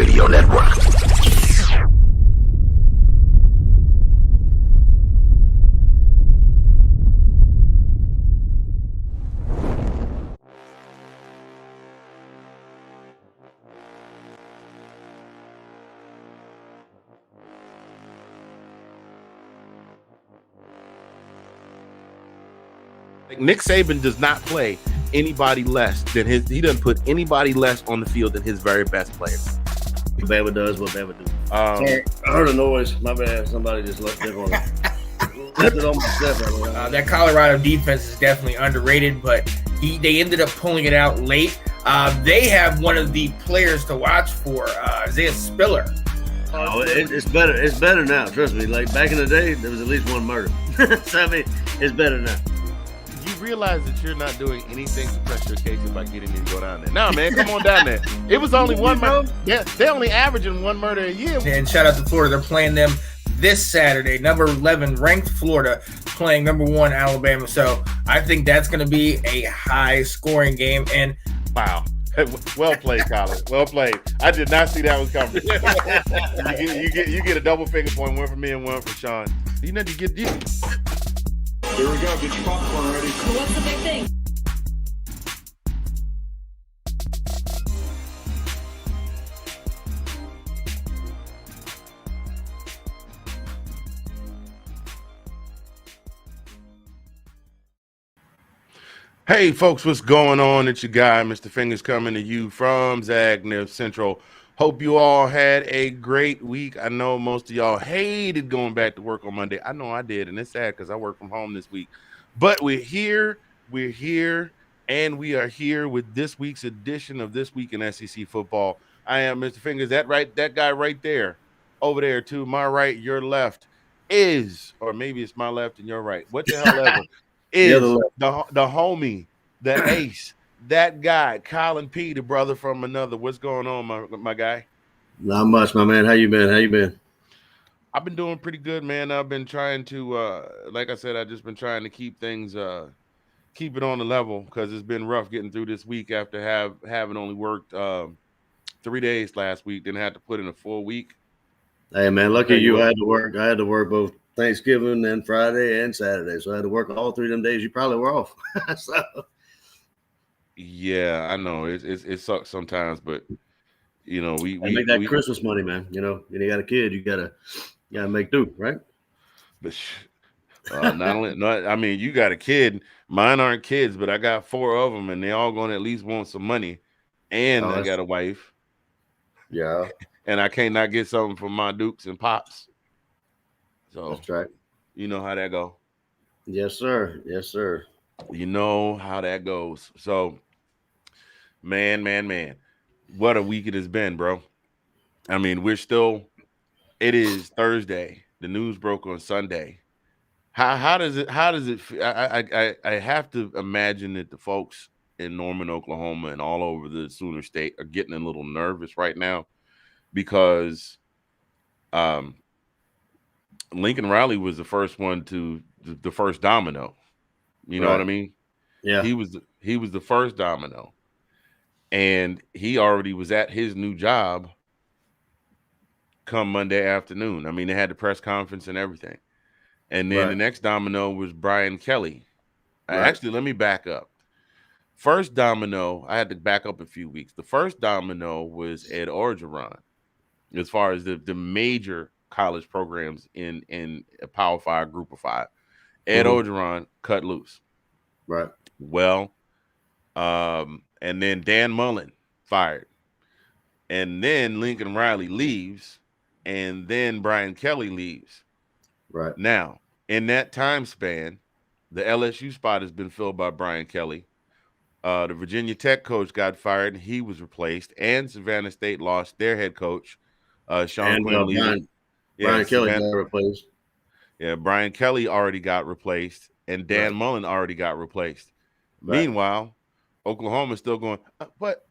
Radio Network. Nick Saban does not play anybody less than his. He doesn't put anybody less on the field than his very best players. Bama does what Bama do. Sorry, I heard a noise. My bad. Somebody just left it on. Left it on my step. That Colorado defense is definitely underrated, but they ended up pulling it out late. They have one of the players to watch for, Isaiah Spiller. Oh, it's better. It's better now. Trust me. Like back in the day, there was at least one murder. So I mean, it's better now. You realize that you're not doing anything to press your case by getting me to go down there. Nah, man, come on down there. It was only one murder. Yeah, they're only averaging one murder a year. And shout out to Florida. They're playing them this Saturday. Number 11 ranked Florida playing number 1 Alabama. So I think that's going to be a high scoring game. And wow. Well played, Colin. Well played. I did not see that was coming. you get a double finger point, one for me and one for Sean. You know, you. Here we go. Get your popcorn ready. So what's the big thing? Hey, folks, what's going on? It's your guy, Mr. Fingers, coming to you from Zagnif Central. Hope you all had a great week. I know most of y'all hated going back to work on Monday. I know I did, and it's sad because I work from home this week. But we're here, and we are here with this week's edition of This Week in SEC Football. I am Mr. Fingers. That guy right there, over there to my right, your left, is, or maybe it's my left and your right, what the hell ever, is the homie, the ace, that guy, Colin P., the brother from another. What's going on, my guy? Not much, my man. How you been? I've been doing pretty good, man. I've been trying to, like I said, I've just been trying to keep things, keep it on the level because it's been rough getting through this week after having only worked 3 days last week, then had to put in a full week. Hey, man, lucky you. I had to work both Thanksgiving and Friday and Saturday, so I had to work all 3 of them days. You probably were off. So. Yeah, I know it sucks sometimes, but you know we make that Christmas money, man. You know, you got a kid, you gotta make do, right? But I mean, you got a kid. Mine aren't kids, but I got 4 of them, and they all going to at least want some money. And I got a wife. Yeah, and I can't not get something from my Dukes and Pops. So that's right. You know how that go. Yes, sir. You know how that goes. So, man, what a week it has been, bro. I mean, it is Thursday. The news broke on Sunday. How does it feel? I have to imagine that the folks in Norman, Oklahoma and all over the Sooner State are getting a little nervous right now because Lincoln Riley was the first one the first domino. You know what I mean? Yeah. He was the first domino. And he already was at his new job come Monday afternoon. I mean, they had the press conference and everything. And then the next domino was Brian Kelly. Actually, let me back up. First domino, I had to back up a few weeks. The first domino was Ed Orgeron, as far as the major college programs in a Power 5, Group of 5. Ed Orgeron cut loose. Right. Well, and then Dan Mullen fired. And then Lincoln Riley leaves. And then Brian Kelly leaves. Right. Now, in that time span, the LSU spot has been filled by Brian Kelly. The Virginia Tech coach got fired, and he was replaced. And Savannah State lost their head coach, Sean Quinn. Brian Kelly got replaced. Yeah, Brian Kelly already got replaced, and Dan Mullen already got replaced. Right. Meanwhile, Oklahoma's still going, but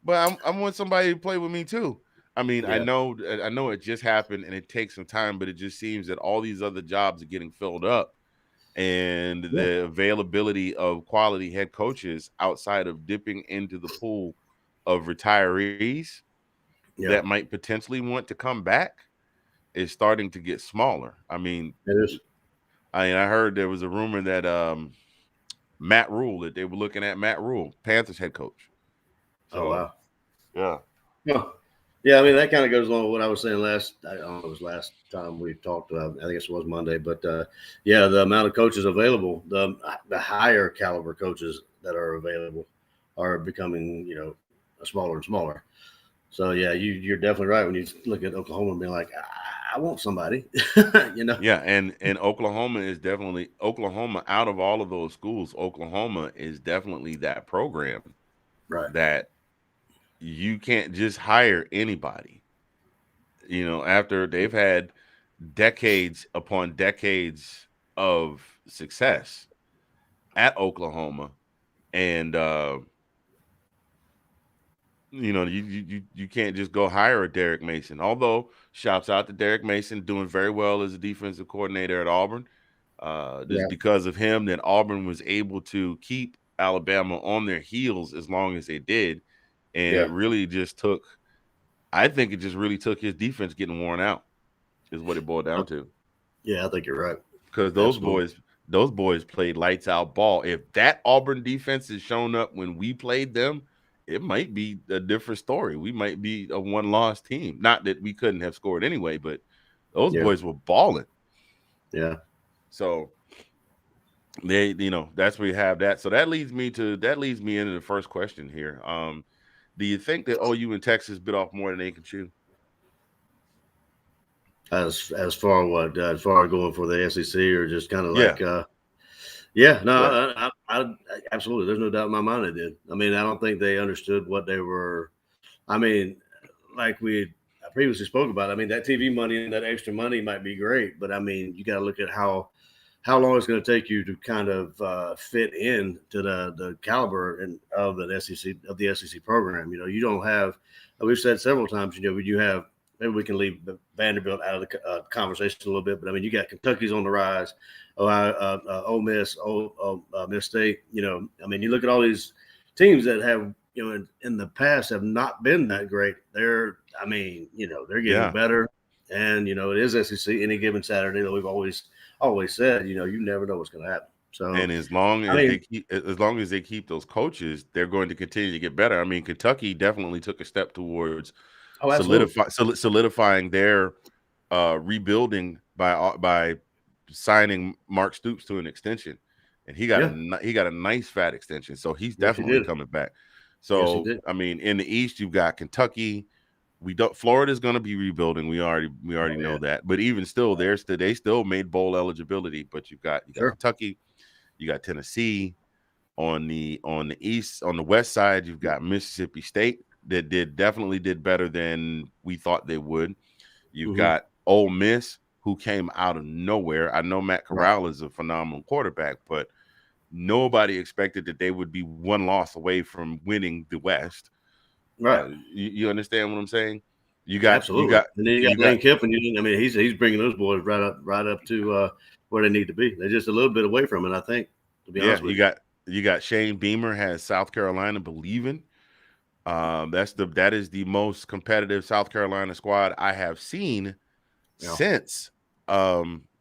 I want somebody to play with me too. I mean, I know it just happened, and it takes some time, but it just seems that all these other jobs are getting filled up, and the availability of quality head coaches outside of dipping into the pool of retirees that might potentially want to come back is starting to get smaller. I mean, it is. I heard there was a rumor that Matt Rule, that they were looking at Matt Rule, Panthers head coach. So, Oh wow. yeah. Yeah, I mean that kind of goes along with what I was saying last. I don't know, it was last time we talked about. I think it was Monday, but yeah, the amount of coaches available, the higher caliber coaches that are available, are becoming smaller and smaller. So yeah, you're definitely right when you look at Oklahoma and be like, I want somebody, Yeah, and Oklahoma is definitely out of all of those schools. Oklahoma is definitely that program Right. that you can't just hire anybody. After they've had decades upon decades of success at Oklahoma, and you can't just go hire a Derek Mason. Although, shouts out to Derek Mason, doing very well as a defensive coordinator at Auburn. Just because of him, that Auburn was able to keep Alabama on their heels as long as they did, and it really just took. I think it just really took his defense getting worn out, is what it boiled down to. Yeah, I think you're right. Because those boys played lights out ball. If that Auburn defense has shown up when we played them, it might be a different story. We might be a one-loss team. Not that we couldn't have scored anyway, but those boys were balling. Yeah. So they, that's where you have that. So that leads me into the first question here. Do you think that OU and Texas bit off more than they can chew? As far what as far as going for the SEC, or just kind of like I absolutely, there's no doubt in my mind they did. I mean, I don't think they understood what they were. I mean, like we previously spoke about, I mean, that TV money and that extra money might be great, but I mean, you got to look at how long it's going to take you to kind of fit in to the caliber of the SEC program. You don't have. We've said several times. When you have. Maybe we can leave Vanderbilt out of the conversation a little bit, but I mean, you got Kentucky's on the rise, Ole Miss, Miss State. I mean, you look at all these teams that have, in the past have not been that great. They're getting better, and it is SEC any given Saturday that we've always said. You never know what's going to happen. So, and as long as they keep those coaches, they're going to continue to get better. I mean, Kentucky definitely took a step towards solidifying their rebuilding by signing Mark Stoops to an extension, and he got a nice fat extension, so he's definitely coming back. So I mean, in the East, you've got Kentucky. Florida's going to be rebuilding. We already know that, but even still, they still made bowl eligibility. But you've got Kentucky, you got Tennessee. On the East, on the West side, you've got Mississippi State that definitely did better than we thought they would. You've got Ole Miss, who came out of nowhere. I know Matt Corral is a phenomenal quarterback, but nobody expected that they would be one loss away from winning the West. Right. You understand what I'm saying? You got and then you got Lane Kiffin. I mean, he's bringing those boys right up to where they need to be. They're just a little bit away from it, I think. To be honest with you. You got Shane Beamer has South Carolina believing. That is the most competitive South Carolina squad I have seen since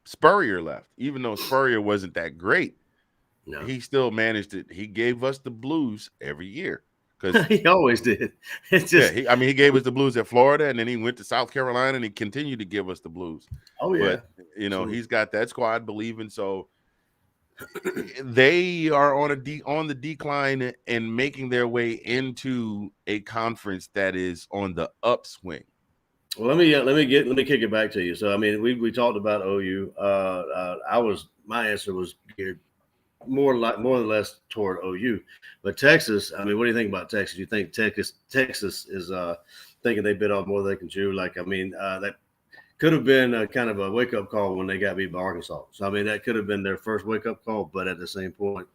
Spurrier left. Even though Spurrier wasn't that great, he still managed it. He gave us the blues every year because he always did. It's just, he gave us the blues at Florida, and then he went to South Carolina, and he continued to give us the blues. Oh yeah, but he's got that squad believing. So they are on the decline and making their way into a conference that is on the upswing. Well, let me kick it back to you. So I mean, we talked about OU. My answer was geared more or less toward OU, but Texas. I mean, what do you think about Texas? You think Texas is thinking they bit off more than they can chew? Like, I mean, that could have been a kind of a wake-up call when they got beat by Arkansas. So I mean, that could have been their first wake-up call. But at the same point,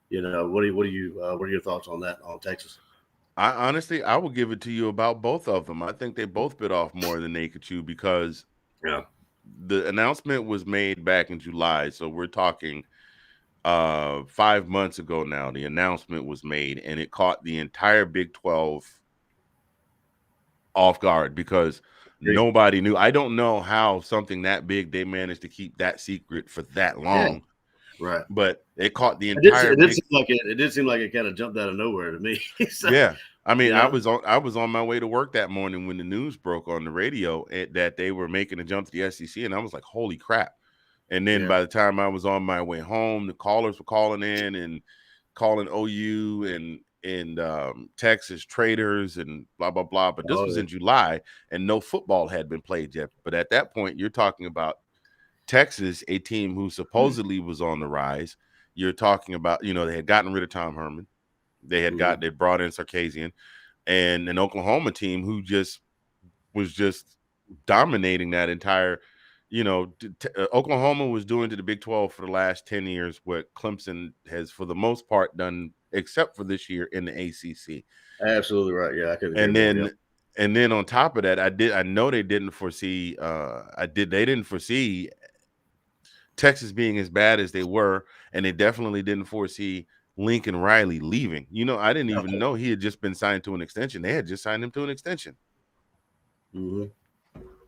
what are your thoughts on that, on Texas? I will give it to you about both of them. I think they both bit off more than they could chew because the announcement was made back in July. So we're talking 5 months ago now. The announcement was made, and it caught the entire Big 12 off guard because Great. nobody knew. I don't know how something that big they managed to keep that secret for that long, Right. but it caught the It did, entire it did big. seem like it did seem like it kind of jumped out of nowhere to me. So, Yeah, I mean, you I know? was on my way to work that morning when the news broke on the radio that they were making a jump to the SEC, and I was like, "Holy crap!" And then Yeah. by the time I was on my way home, the callers were calling in and calling OU and Texas traders and blah blah blah. But this Oh, was yeah. in July, and no football had been played yet. But at that point, you're talking about Texas, a team who supposedly was on the rise. You're talking about, they had gotten rid of Tom Herman. They brought in Sarkisian, and an Oklahoma team who was just dominating that entire, Oklahoma was doing to the Big 12 for the last 10 years what Clemson has for the most part done, except for this year in the ACC. Absolutely right. Yeah, I couldn't agree And more. then Yeah. and then on top of that, I know they didn't foresee they didn't foresee Texas being as bad as they were, and they definitely didn't foresee Lincoln Riley leaving. I didn't even know he had just been signed to an extension. They had just signed him to an extension. Mm-hmm.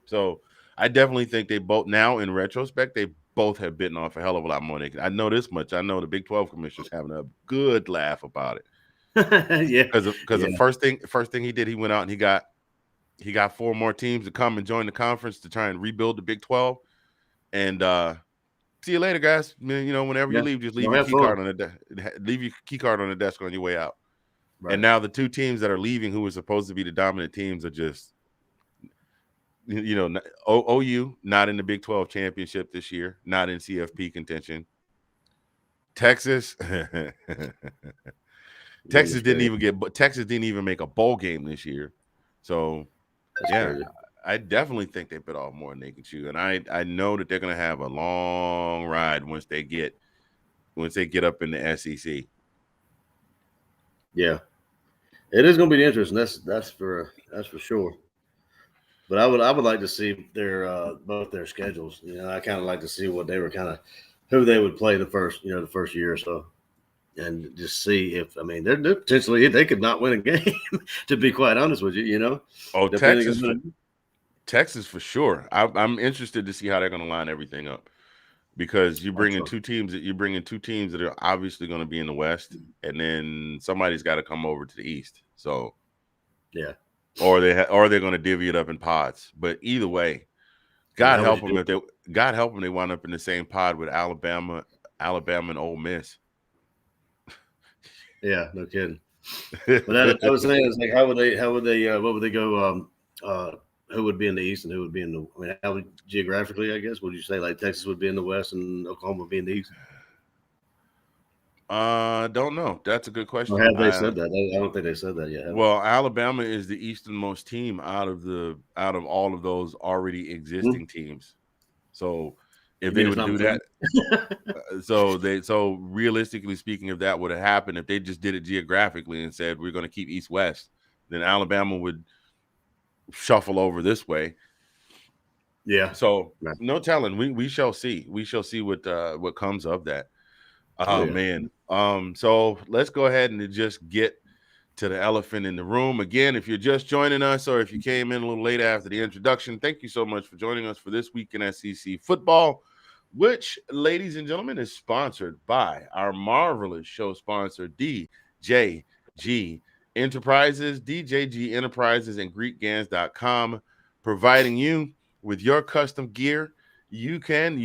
So I definitely think they both, now in retrospect, they both have bitten off a hell of a lot more. I know this much. I know the Big 12 commissioner's having a good laugh about it. Yeah. Because Yeah. the first thing he did, he went out and he got 4 more teams to come and join the conference to try and rebuild the Big 12. And see you later, guys. Whenever you Yeah. leave, just Well, leave your have key fun. card on leave your key card on the desk on your way out. Right. And now the 2 teams that are leaving, who were supposed to be the dominant teams, are just, OU not in the Big 12 championship this year, not in CFP contention. Texas, Texas didn't even make a bowl game this year. So That's yeah, crazy. I definitely think they bit off more than they can chew, and I know that they're gonna have a long ride once they get up in the SEC. Yeah, it is going to be interesting. That's for sure. But I would like to see both their schedules. I kind of like to see what they were who they would play the first year or so, and just see if they're potentially they could not win a game. To be quite honest with you, Oh, depending Texas for sure. I'm interested to see how they're going to line everything up, because you bring in 2 teams that are obviously going to be in the West, and then somebody's got to come over to the East. So yeah, or they're going to divvy it up in pods. But either way, God help them they wind up in the same pod with Alabama and Ole Miss. Yeah, no kidding. But I was saying, it's like, what would they go? Who would be in the East and who would be in the? How would geographically, I guess, would you say like Texas would be in the West and Oklahoma would be in the East? Don't know. That's a good question. Or have they said that? I don't think they said that yet. Well, Alabama is the easternmost team out of all of those already existing teams. So if they would do that, so realistically speaking, if that would have happened, if they just did it geographically and said we're going to keep East-West, then Alabama would shuffle over this way. Yeah. So no telling. We shall see. We shall see what comes of that. Oh, man. So let's go ahead and just get to the elephant in the room. Again, if you're just joining us or if you came in a little late after the introduction, thank you so much for joining us for this week in SEC football, which, ladies and gentlemen, is sponsored by our marvelous show sponsor, DJG Enterprises, DJG Enterprises, and GreekGans.com, providing you with your custom gear. You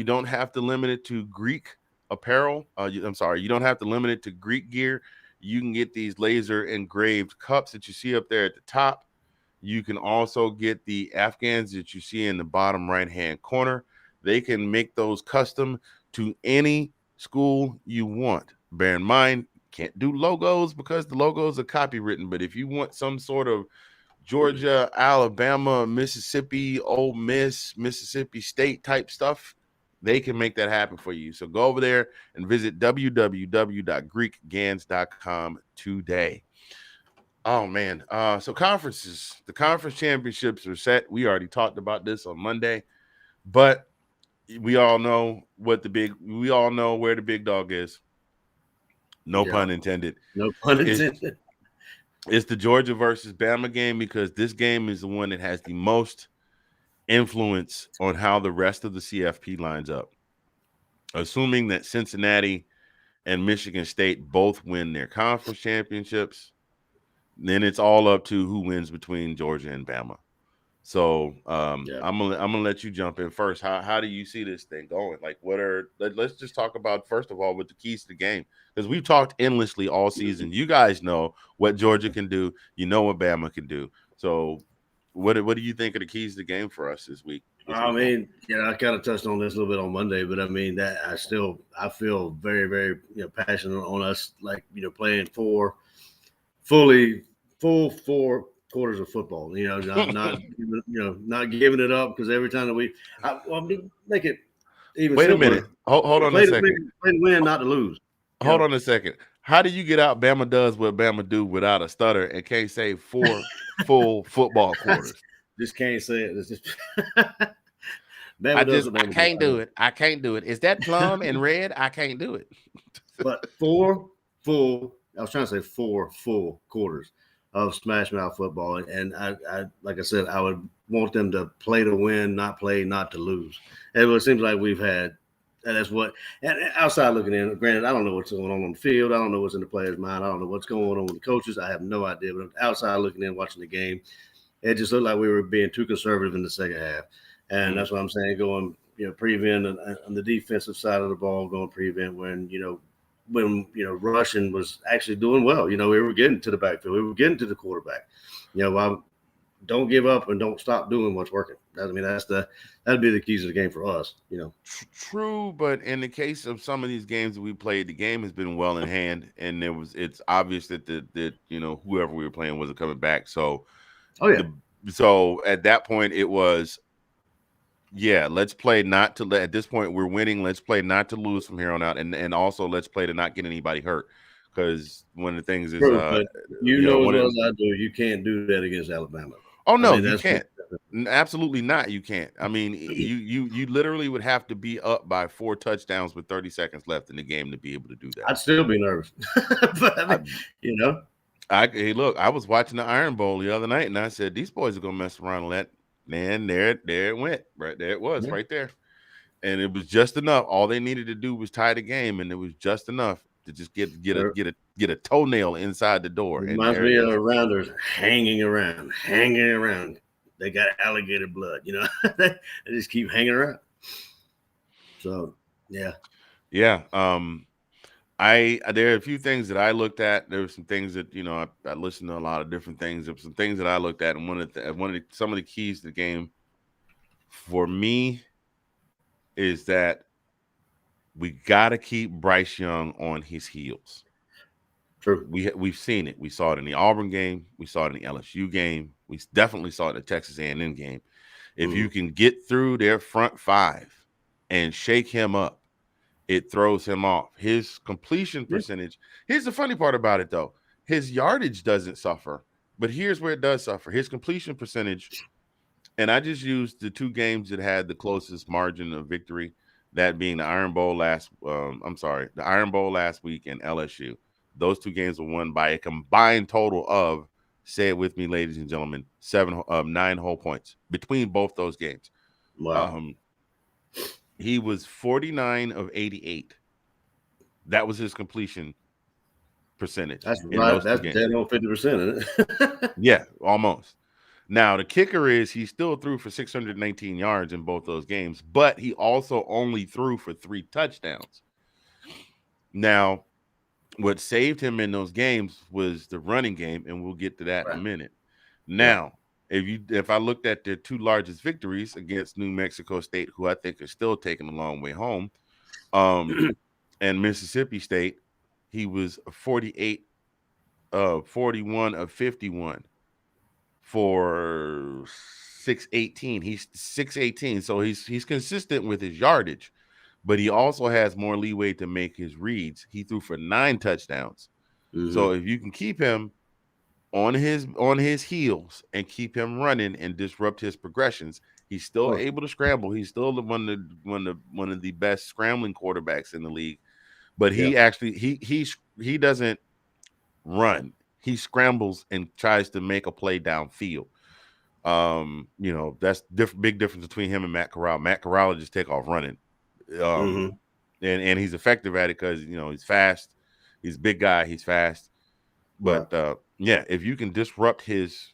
don't have to limit it to Greek apparel. You don't have to limit it to Greek gear. You can get these laser engraved cups that you see up there at the top. You can also get the Afghans that you see in the bottom right-hand corner. They can make those custom to any school you want. Bear in mind, can't do logos because the logos are copywritten. But if you want some sort of Georgia, Alabama, Mississippi, Ole Miss, Mississippi State type stuff, they can make that happen for you. So go over there and visit www.greekgans.com today. Oh, man. So conferences, the conference championships are set. We already talked about this on Monday, but we all know where the big dog is. No pun intended. No pun intended. It's the Georgia versus Bama game because this game is the one that has the most influence on how the rest of the CFP lines up. Assuming that Cincinnati and Michigan State both win their conference championships, then it's all up to who wins between Georgia and Bama. So I'm gonna let you jump in first. How do you see this thing going? Like, let's just talk about first of all what the keys to the game, because we've talked endlessly all season. You guys know what Georgia can do. You know what Bama can do. So what do you think of the keys to the game for us this week? I mean, I kind of touched on this a little bit on Monday, but I mean that I feel very, very passionate on us, like playing full 4 quarters of football. Not giving it up, because every time that make it even Wait simpler. a minute. Hold on a second. Play to win, not to lose. Hold on a second. How do you get out Bama does what Bama do without a stutter and can't say 4 full football quarters? Just can't say it. It's just I can't do it. I can't do it. Is that plum and red? I can't do it. But I was trying to say 4 full quarters of smash mouth football, and I like I said, I would want them to play to win, not play not to lose. And it seems like we've had, and that's what. And outside looking in, granted, I don't know what's going on the field. I don't know what's in the players' mind. I don't know what's going on with the coaches. I have no idea. But outside looking in, watching the game, it just looked like we were being too conservative in the second half. And that's what I'm saying, going, prevent on the defensive side of the ball, going prevent when Russian was actually doing well. We were getting to the backfield. We were getting to the quarterback. Don't give up and don't stop doing what's working. That'd be the keys of the game for us. True, but in the case of some of these games that we played, the game has been well in hand, and it's obvious that whoever we were playing wasn't coming back. So, so at that point, it was, let's play not to let. At this point, we're winning. Let's play not to lose from here on out, and also let's play to not get anybody hurt. Because one of the things is, as well as I do, you can't do that against Alabama. Oh no, you can't. Absolutely not. You can't. I mean, you literally would have to be up by 4 touchdowns with 30 seconds left in the game to be able to do that. I'd still be nervous, but Hey, look, I was watching the Iron Bowl the other night, and I said these boys are gonna mess around and there it went. Right there it was, right there, and it was just enough. All they needed to do was tie the game, and it was just enough to just get a toenail inside the door. It reminds me of rounders hanging around. They got alligator blood, they just keep hanging around. So yeah. There are a few things that I looked at. There were some things that I listened to a lot of different things. There were some things that I looked at, and some of the keys to the game for me is that we got to keep Bryce Young on his heels. True. We've seen it. We saw it in the Auburn game. We saw it in the LSU game. We definitely saw it in the Texas A&M game. If you can get through their front 5 and shake him up, it throws him off. His completion percentage. Here's the funny part about it, though. His yardage doesn't suffer, but here's where it does suffer. His completion percentage, and I just used the 2 games that had the closest margin of victory, that being the Iron Bowl last week and LSU. Those 2 games were won by a combined total of, say it with me, ladies and gentlemen, 9 whole points between both those games. Wow. He was 49 of 88. That was his completion percentage. That's right. That's dead on 50%, isn't it? Yeah, almost. Now, the kicker is he still threw for 619 yards in both those games, but he also only threw for 3 touchdowns. Now, what saved him in those games was the running game, and we'll get to that in a minute. Now, if I looked at their 2 largest victories against New Mexico State, who I think are still taking a long way home, and Mississippi State, he was 41 of 51 for 618. He's 618, so he's consistent with his yardage, but he also has more leeway to make his reads. He threw for 9 touchdowns. So if you can keep him on his heels and keep him running and disrupt his progressions, he's still able to scramble. He's still one of the best scrambling quarterbacks in the league. But he actually he doesn't run. he scrambles and tries to make a play downfield. That's big difference between him and Matt Corral. Matt Corral will just take off running. And he's effective at it because he's fast. He's a big guy, he's fast. But if you can disrupt his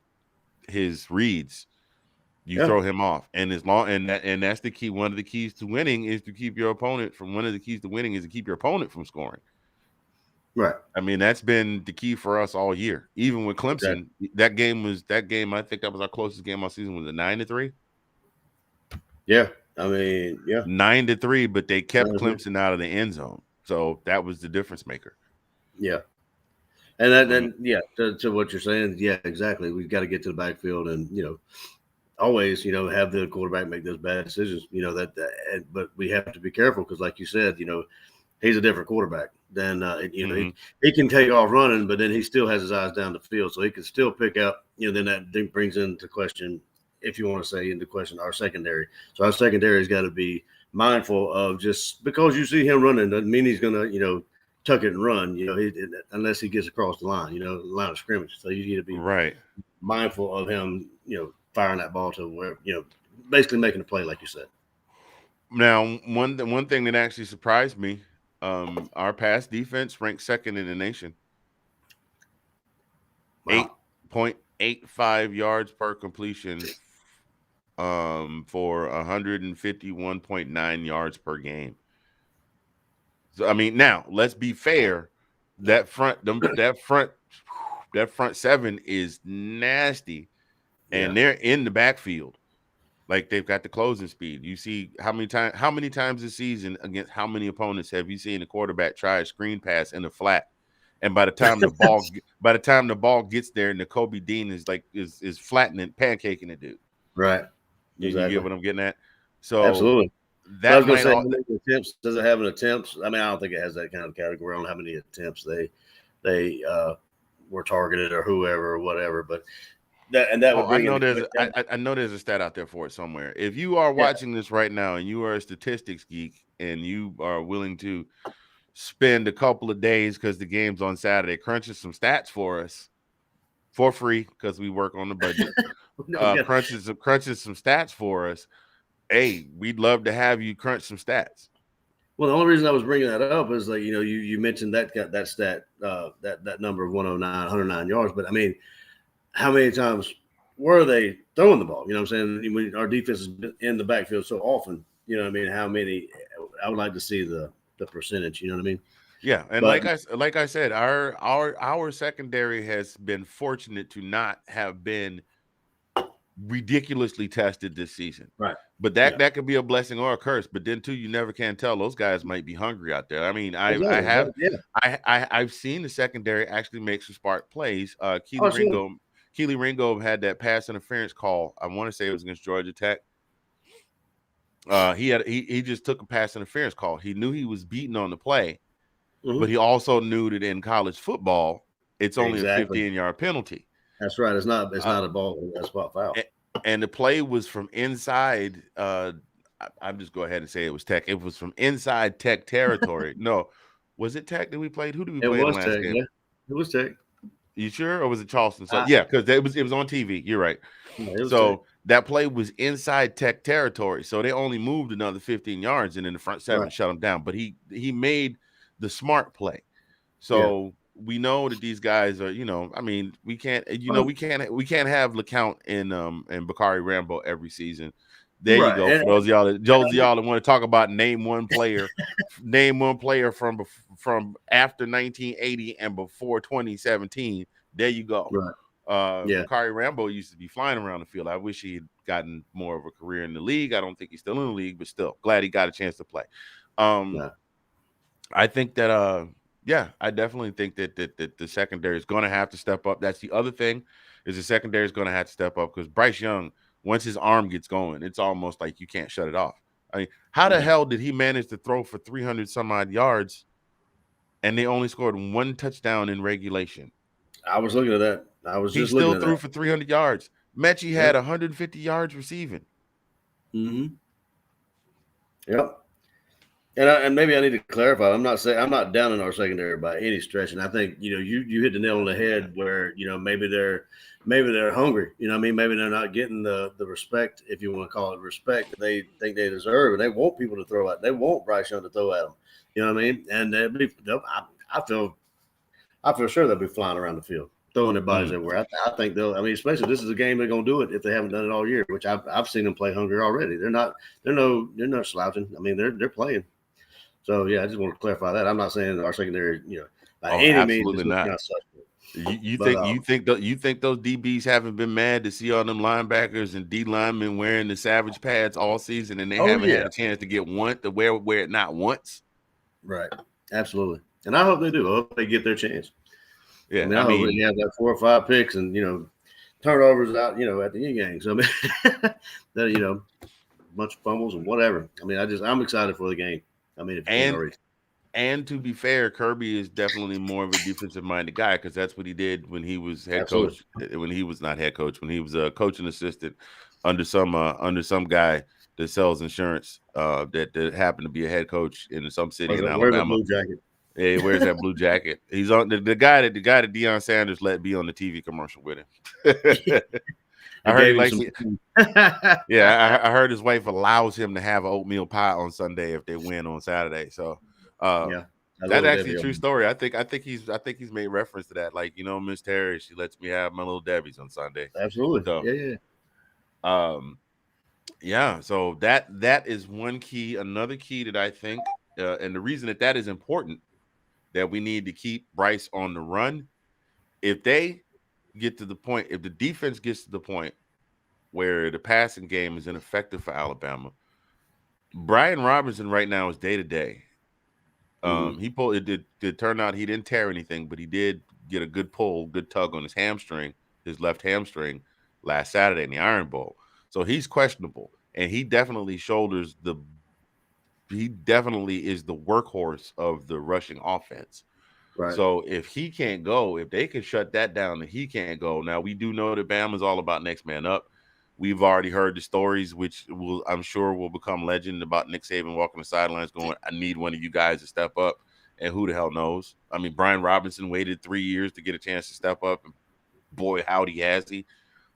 reads, you throw him off. And that's the key. One of the keys to winning is to keep your opponent from scoring. Right. I mean, that's been the key for us all year. Even with Clemson, that game, I think that was our closest game all season. Was it 9-3? Yeah. I mean, 9-3, but they kept Clemson out of the end zone. So that was the difference maker. Yeah. And to what you're saying, yeah, exactly. We've got to get to the backfield and, always, have the quarterback make those bad decisions, but we have to be careful because, like you said, he's a different quarterback than, he can take off running, but then he still has his eyes down the field. So he can still pick up, then that brings into question, if you want to say into question, our secondary. So our secondary has got to be mindful of just because you see him running doesn't mean he's going to, tuck it and run, unless he gets across the line, the line of scrimmage. So you need to be mindful of him, firing that ball to where, basically making a play, like you said. Now, one thing that actually surprised me, our pass defense ranked second in the nation. Wow. 8.85 yards per completion, for 151.9 yards per game. So I mean, now let's be fair. That front seven is nasty, and they're in the backfield. Like they've got the closing speed. You see how many times this season against how many opponents have you seen a quarterback try a screen pass in the flat, and by the time the ball gets there, Nakobe Dean is flattening, pancaking the dude. Right. You get what I'm getting at? So absolutely. That I was going to say, attempts. Does it have an attempt? I mean, I don't think it has that kind of category. I don't know how many attempts they were targeted or whoever or whatever, but. I know there's a stat out there for it somewhere. If you are watching this right now and you are a statistics geek and you are willing to spend a couple of days because the game's on Saturday, crunching some stats for us for free because we work on the budget, crunching some stats for us. Hey, we'd love to have you crunch some stats. Well, the only reason I was bringing that up is like you mentioned that stat that number of 109 yards, but I mean. How many times were they throwing the ball? You know what I'm saying? When our defense is in the backfield so often, you know what I mean? How many? I would like to see the percentage. You know what I mean? Yeah, and like I said, our secondary has been fortunate to not have been ridiculously tested this season. Right. But that could be a blessing or a curse. But then too, you never can tell. Those guys might be hungry out there. I mean, I've seen the secondary actually make some smart plays. Keely Ringo had that pass interference call. I want to say it was against Georgia Tech. He just took a pass interference call. He knew he was beaten on the play, but he also knew that in college football, it's only a 15-yard penalty. That's right. It's not a ball. That's spot foul. And the play was from inside. I'm just go ahead and say it was Tech. It was from inside Tech territory. No, was it Tech that we played? Who did we play in the last game? Yeah. It was Tech. You sure, or was it Charleston? So yeah, because it was on TV. You're right. Yeah, so that play was inside Tech territory. So they only moved another 15 yards, and then the front seven shut them down. But he made the smart play. So we know that these guys are. I mean, we can't. We can't have LeCount and Bakari Rambo every season. There you go. For those of y'all that want to talk about name one player from after 1980 and before 2017. There you go. Right. Bakari Rambo used to be flying around the field. I wish he had gotten more of a career in the league. I don't think he's still in the league, but still glad he got a chance to play. I think that I definitely think that the secondary is going to have to step up. That's the other thing is the secondary is going to have to step up because Bryce Young, once his arm gets going, it's almost like you can't shut it off. I mean, how the hell did he manage to throw for 300 some odd yards and they only scored one touchdown in regulation? I was looking at that. He still threw for 300 yards. Mechie had 150 yards receiving. Mm-hmm. Yep. And maybe I need to clarify. I'm not down in our secondary by any stretch. And I think you hit the nail on the head where maybe they're hungry. You know what I mean? Maybe they're not getting the respect, if you want to call it respect, that they think they deserve, and they want people to throw at. They want Bryce Young to throw at them. You know what I mean? And I feel sure they'll be flying around the field, throwing their bodies everywhere. I think they'll. I mean, especially this is a game they're going to do it if they haven't done it all year, which I've seen them play hungry already. They're not slouching. I mean, they're playing. So yeah, I just want to clarify that. I'm not saying our secondary, by any means, absolutely not. You think those DBs haven't been mad to see all them linebackers and D linemen wearing the Savage pads all season, and they haven't had a chance to get to wear it not once? Right, absolutely, and I hope they do. I hope they get their chance. Yeah, I hope they have that 4 or 5 picks and turnovers out, at the end game. So I mean, that bunch of fumbles and whatever. I mean, I'm excited for the game. I mean, and to be fair, Kirby is definitely more of a defensive-minded guy because that's what he did when he was head coach. When he was not head coach, when he was a coaching assistant under some guy that sells insurance that happened to be a head coach in some city in Alabama. Blue jacket. Yeah, he wears that blue jacket. He's on the guy that Deion Sanders let be on the TV commercial with him. I heard he likes it. Yeah, I heard his wife allows him to have an oatmeal pie on Sunday if they win on Saturday. So that's actually a true story. I think he's made reference to that. Like, Miss Terry, she lets me have my little Debbie's on Sunday. Absolutely. So, yeah. So that is one key. Another key that I think, and the reason that is important, that we need to keep Bryce on the run. If they get to the point, if the defense gets to the point where the passing game is ineffective for Alabama, Brian Robinson right now is day to day. He pulled. It turned out he didn't tear anything, but he did get a good tug on his left hamstring last Saturday in the Iron Bowl. So he's questionable, and he definitely is the workhorse of the rushing offense. Right. So if he can't go, if they can shut that down and he can't go, now we do know that Bama's all about next man up. We've already heard the stories, which I'm sure will become legend, about Nick Saban walking the sidelines going, I need one of you guys to step up. And who the hell knows? I mean, Brian Robinson waited 3 years to get a chance to step up. And boy, howdy has he.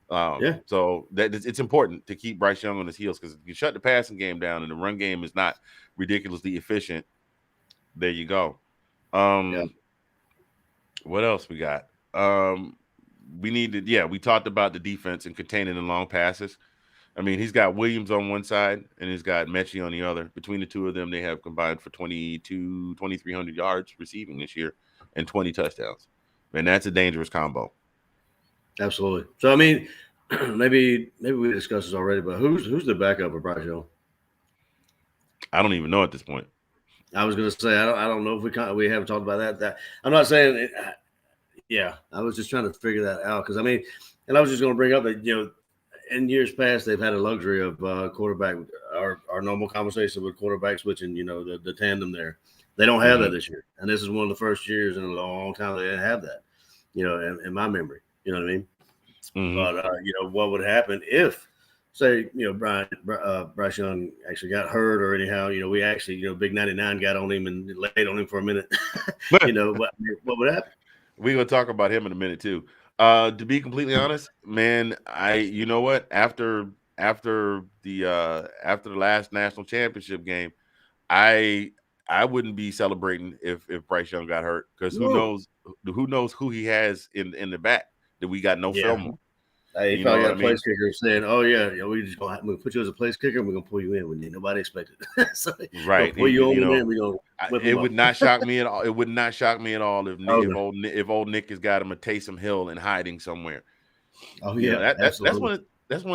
So it's important to keep Bryce Young on his heels, because if you shut the passing game down and the run game is not ridiculously efficient, there you go. What else we got? We talked about the defense and containing the long passes. I mean, he's got Williams on one side and he's got Mechie on the other. Between the two of them, they have combined for 2,300 yards receiving this year and 20 touchdowns. And that's a dangerous combo. Absolutely. So, I mean, maybe we discussed this already, but who's the backup of Bryce Young? I don't even know at this point. I was going to say, I don't know if we haven't talked about that. I'm not saying it. Yeah, I was just trying to figure that out, because I mean, and I was just going to bring up that in years past they've had a luxury of quarterback, our normal conversation with quarterback switching, the tandem there. They don't have that this year, and this is one of the first years in a long time they didn't have that. In my memory, you know what I mean. But what would happen if, say, Bryce Young actually got hurt, or anyhow, we actually, Big 99 got on him and laid on him for a minute. What would happen? We're going to talk about him in a minute too. To be completely honest, man, after the last national championship game, I wouldn't be celebrating if Bryce Young got hurt, because who knows who he has in the back that we got no film on. He probably got a place kicker saying, "Oh yeah, we just gonna put you as a place kicker, and we're gonna pull you in when nobody expected." So, right? Pull you in, we gonna. It would not shock me at all. It would not shock me at all if old Nick has got him a Taysom Hill and hiding somewhere. Oh yeah, that's one of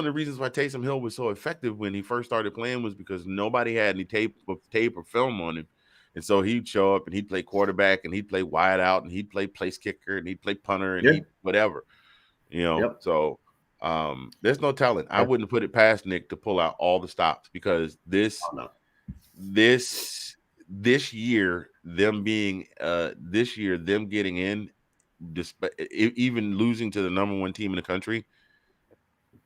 the reasons why Taysom Hill was so effective when he first started playing, was because nobody had any tape or film on him, and so he'd show up and he'd play quarterback and he'd play wide out and he'd play place kicker and he'd play punter and whatever, So. There's no telling. I wouldn't put it past Nick to pull out all the stops, because this year, them getting in, even losing to the number one team in the country,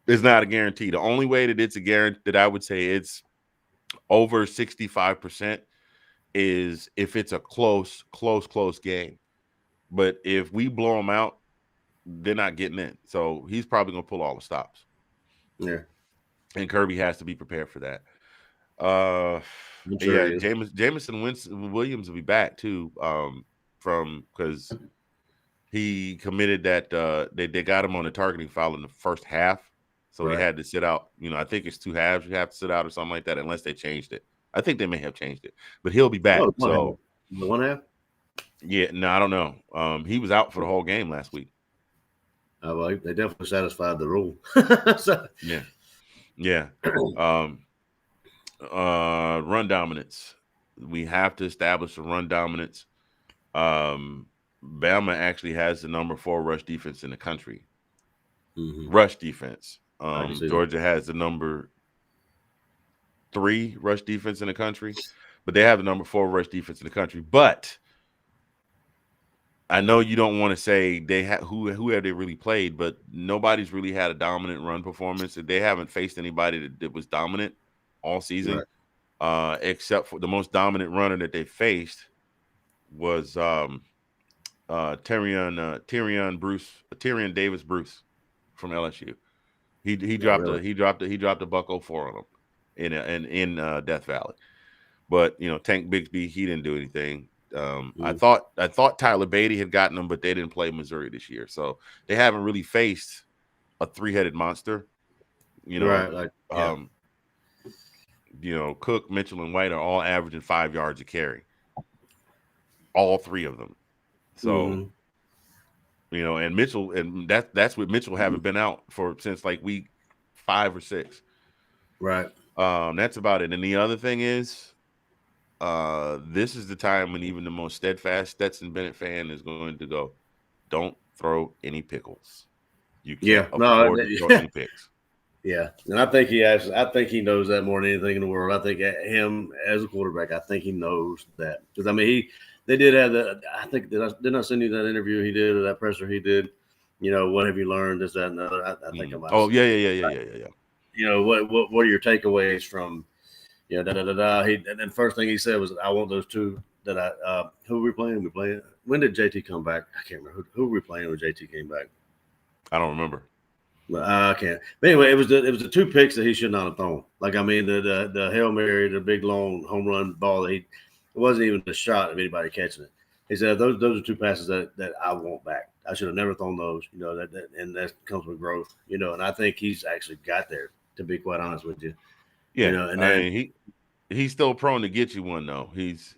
is not a guarantee. The only way that it's a guarantee, that I would say it's over 65%, is if it's a close game. But if we blow them out, they're not getting in. So he's probably going to pull all the stops. Yeah. And Kirby has to be prepared for that. Yeah, Jameson Williams will be back too. From because he committed that they got him on a targeting foul in the first half, so he had to sit out. I think it's 2 halves you have to sit out or something like that, unless they changed it. I think they may have changed it, but he'll be back. Oh, so the 1 half. Yeah, no, I don't know. He was out for the whole game last week. Well, they definitely satisfied the rule. So. Yeah. Run dominance. We have to establish a run dominance. Bama actually has the number 4 rush defense in the country. Rush defense. Georgia has the number 3 rush defense in the country, but they have the number 4 rush defense in the country. But I know you don't want to say they who have they really played, but nobody's really had a dominant run performance. They haven't faced anybody that was dominant all season, except for the most dominant runner that they faced was Tyrion Davis Bruce from LSU. He dropped a $104 on them in Death Valley. But Tank Bigsby, he didn't do anything. I thought Tyler Beatty had gotten them, but they didn't play Missouri this year, so they haven't really faced a 3-headed monster. Cook, Mitchell, and White are all averaging 5 yards a carry, all 3 of them. So and Mitchell, and that's what Mitchell haven't been out for since like week 5 or 6. Right. That's about it. And the other thing is, this is the time when even the most steadfast Stetson Bennett fan is going to go, don't throw any pickles. You can't afford to throw any picks. Yeah, and I think he knows that more than anything in the world. I think him as a quarterback, I think he knows that, because I mean they did have that. I think did I send you that interview he did, or that presser he did? What have you learned? This, that, and the other. I think I'm. Oh yeah. What are your takeaways from? And then first thing he said was, "I want those 2 that who were we playing? We playing. When did JT come back? I can't remember who were we playing when JT came back. I don't remember. I can't. But anyway, it was the 2 picks that he should not have thrown. Like, I mean, the Hail Mary, the big long home run ball that it wasn't even a shot of anybody catching it. He said those are 2 passes that I want back. I should have never thrown those. And that comes with growth. And I think he's actually got there, to be quite honest with you. Yeah, and then, he's still prone to get you one though. He's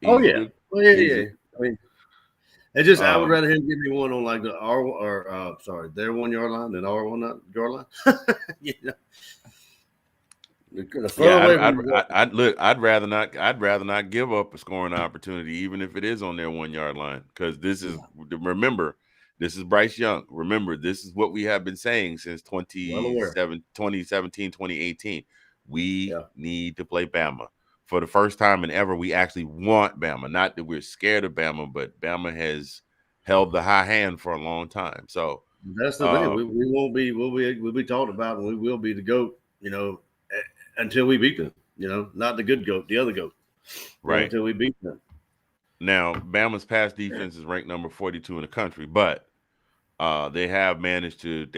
oh yeah, yeah. I mean, it's just I would rather him give me one on like the their 1 yard line than our 1 yard line. I'd rather not give up a scoring opportunity, even if it is on their 1 yard line, because this is Bryce Young. Remember, this is what we have been saying since 2017, 2018. We need to play Bama. For the first time in ever, we actually want Bama. Not that we're scared of Bama, but Bama has held the high hand for a long time. So that's the thing. We won't be. We'll be talked about, and we will be the GOAT. Until we beat them. Not the good GOAT, the other GOAT. Right. Until we beat them. Now, Bama's pass defense is ranked number 42 in the country, but they have managed to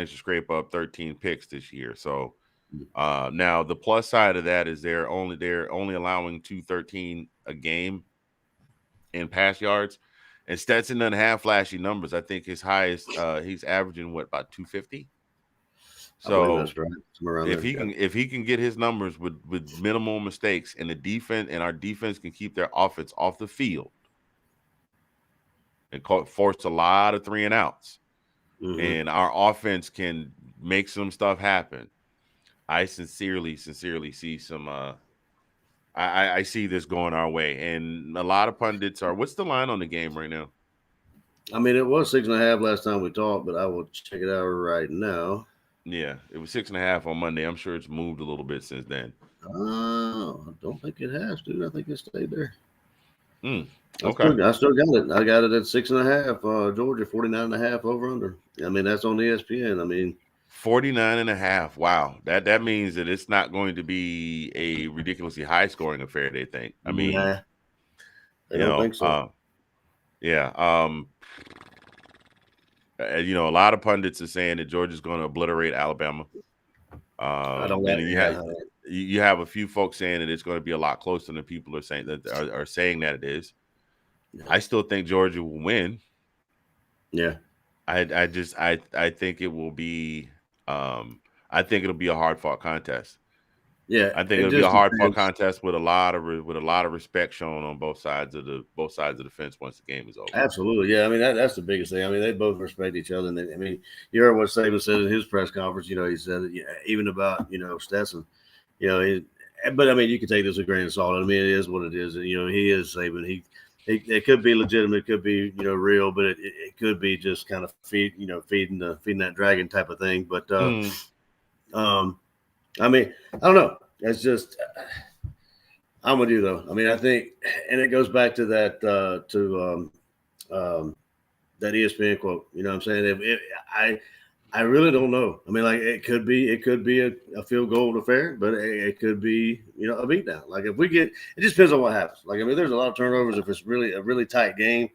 scrape up 13 picks this year. So. Now the plus side of that is they're only allowing 213 a game in pass yards, and Stetson doesn't have flashy numbers. I think his highest he's averaging about 250. So that's right. If he can get his numbers with minimal mistakes, and our defense can keep their offense off the field and force a lot of 3 and outs, and our offense can make some stuff happen. I sincerely see some. I see this going our way, and a lot of pundits are. What's the line on the game right now? I mean, it was 6.5 last time we talked, but I will check it out right now. Yeah, it was 6.5 on Monday. I'm sure it's moved a little bit since then. Oh, I don't think it has, dude. I think it stayed there. Okay, I still got it. I got it at 6.5. Georgia 49.5 over under. I mean, that's on ESPN. I mean. 49.5. Wow. That means that it's not going to be a ridiculously high scoring affair, they think. I mean, Nah, I you don't know, think so. yeah. A lot of pundits are saying that Georgia's going to obliterate Alabama. I don't And then like. Yeah, you have a few folks saying that it's going to be a lot closer than people are saying that are saying that it is. I still think Georgia will win. yeah, I think it will be I think it'll be a hard fought contest. yeah. I think It it'll be a just hard fought depends. contest with a lot of respect shown on both sides of the fence once the game is over. Absolutely, yeah. I mean, that's the biggest thing. I mean, they both respect each other, and I mean, you heard what Saban said in his press conference. He said even about Stetson. You know, but I mean, you can take this with a grain of salt. I mean, it is what it is. He is Saban. It could be legitimate, it could be real, but it could be just kind of feeding that dragon type of thing. But I mean, I don't know. It's just I'm with you though. I mean, I think, and it goes back to that that ESPN quote. You know what I'm saying? I really don't know. I mean, like it could be a field goal affair, but it could be a beatdown. Like if we get, it just depends on what happens. Like I mean, there's a lot of turnovers. If it's really a really tight game,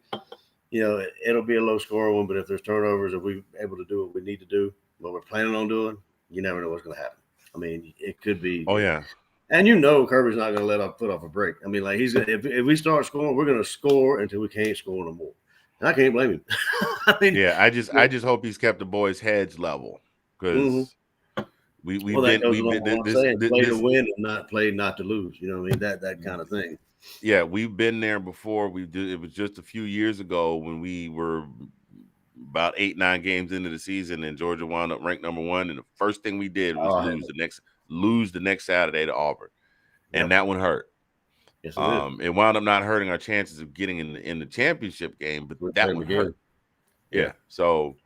it'll be a low score one. But if there's turnovers, if we're able to do what we need to do, what we're planning on doing, you never know what's going to happen. I mean, it could be. Oh yeah. And Kirby's not going to let our foot off a break. I mean, like he's gonna, if we start scoring, we're going to score until we can't score no more. And I can't blame him. I mean, Yeah, I just hope he's kept the boys' heads level because we've that goes we've along been with what I'm saying. Play to this win and not play not to lose. You know what I mean? That kind of thing. yeah, we've been there before. It was just a few years ago when we were about 8-9 games into the season and Georgia wound up ranked number 1, and the first thing we did was lose the next Saturday to Auburn. And that one hurt. Yes, it did. It wound up not hurting our chances of getting in the championship game, but that one hurt. Yeah. So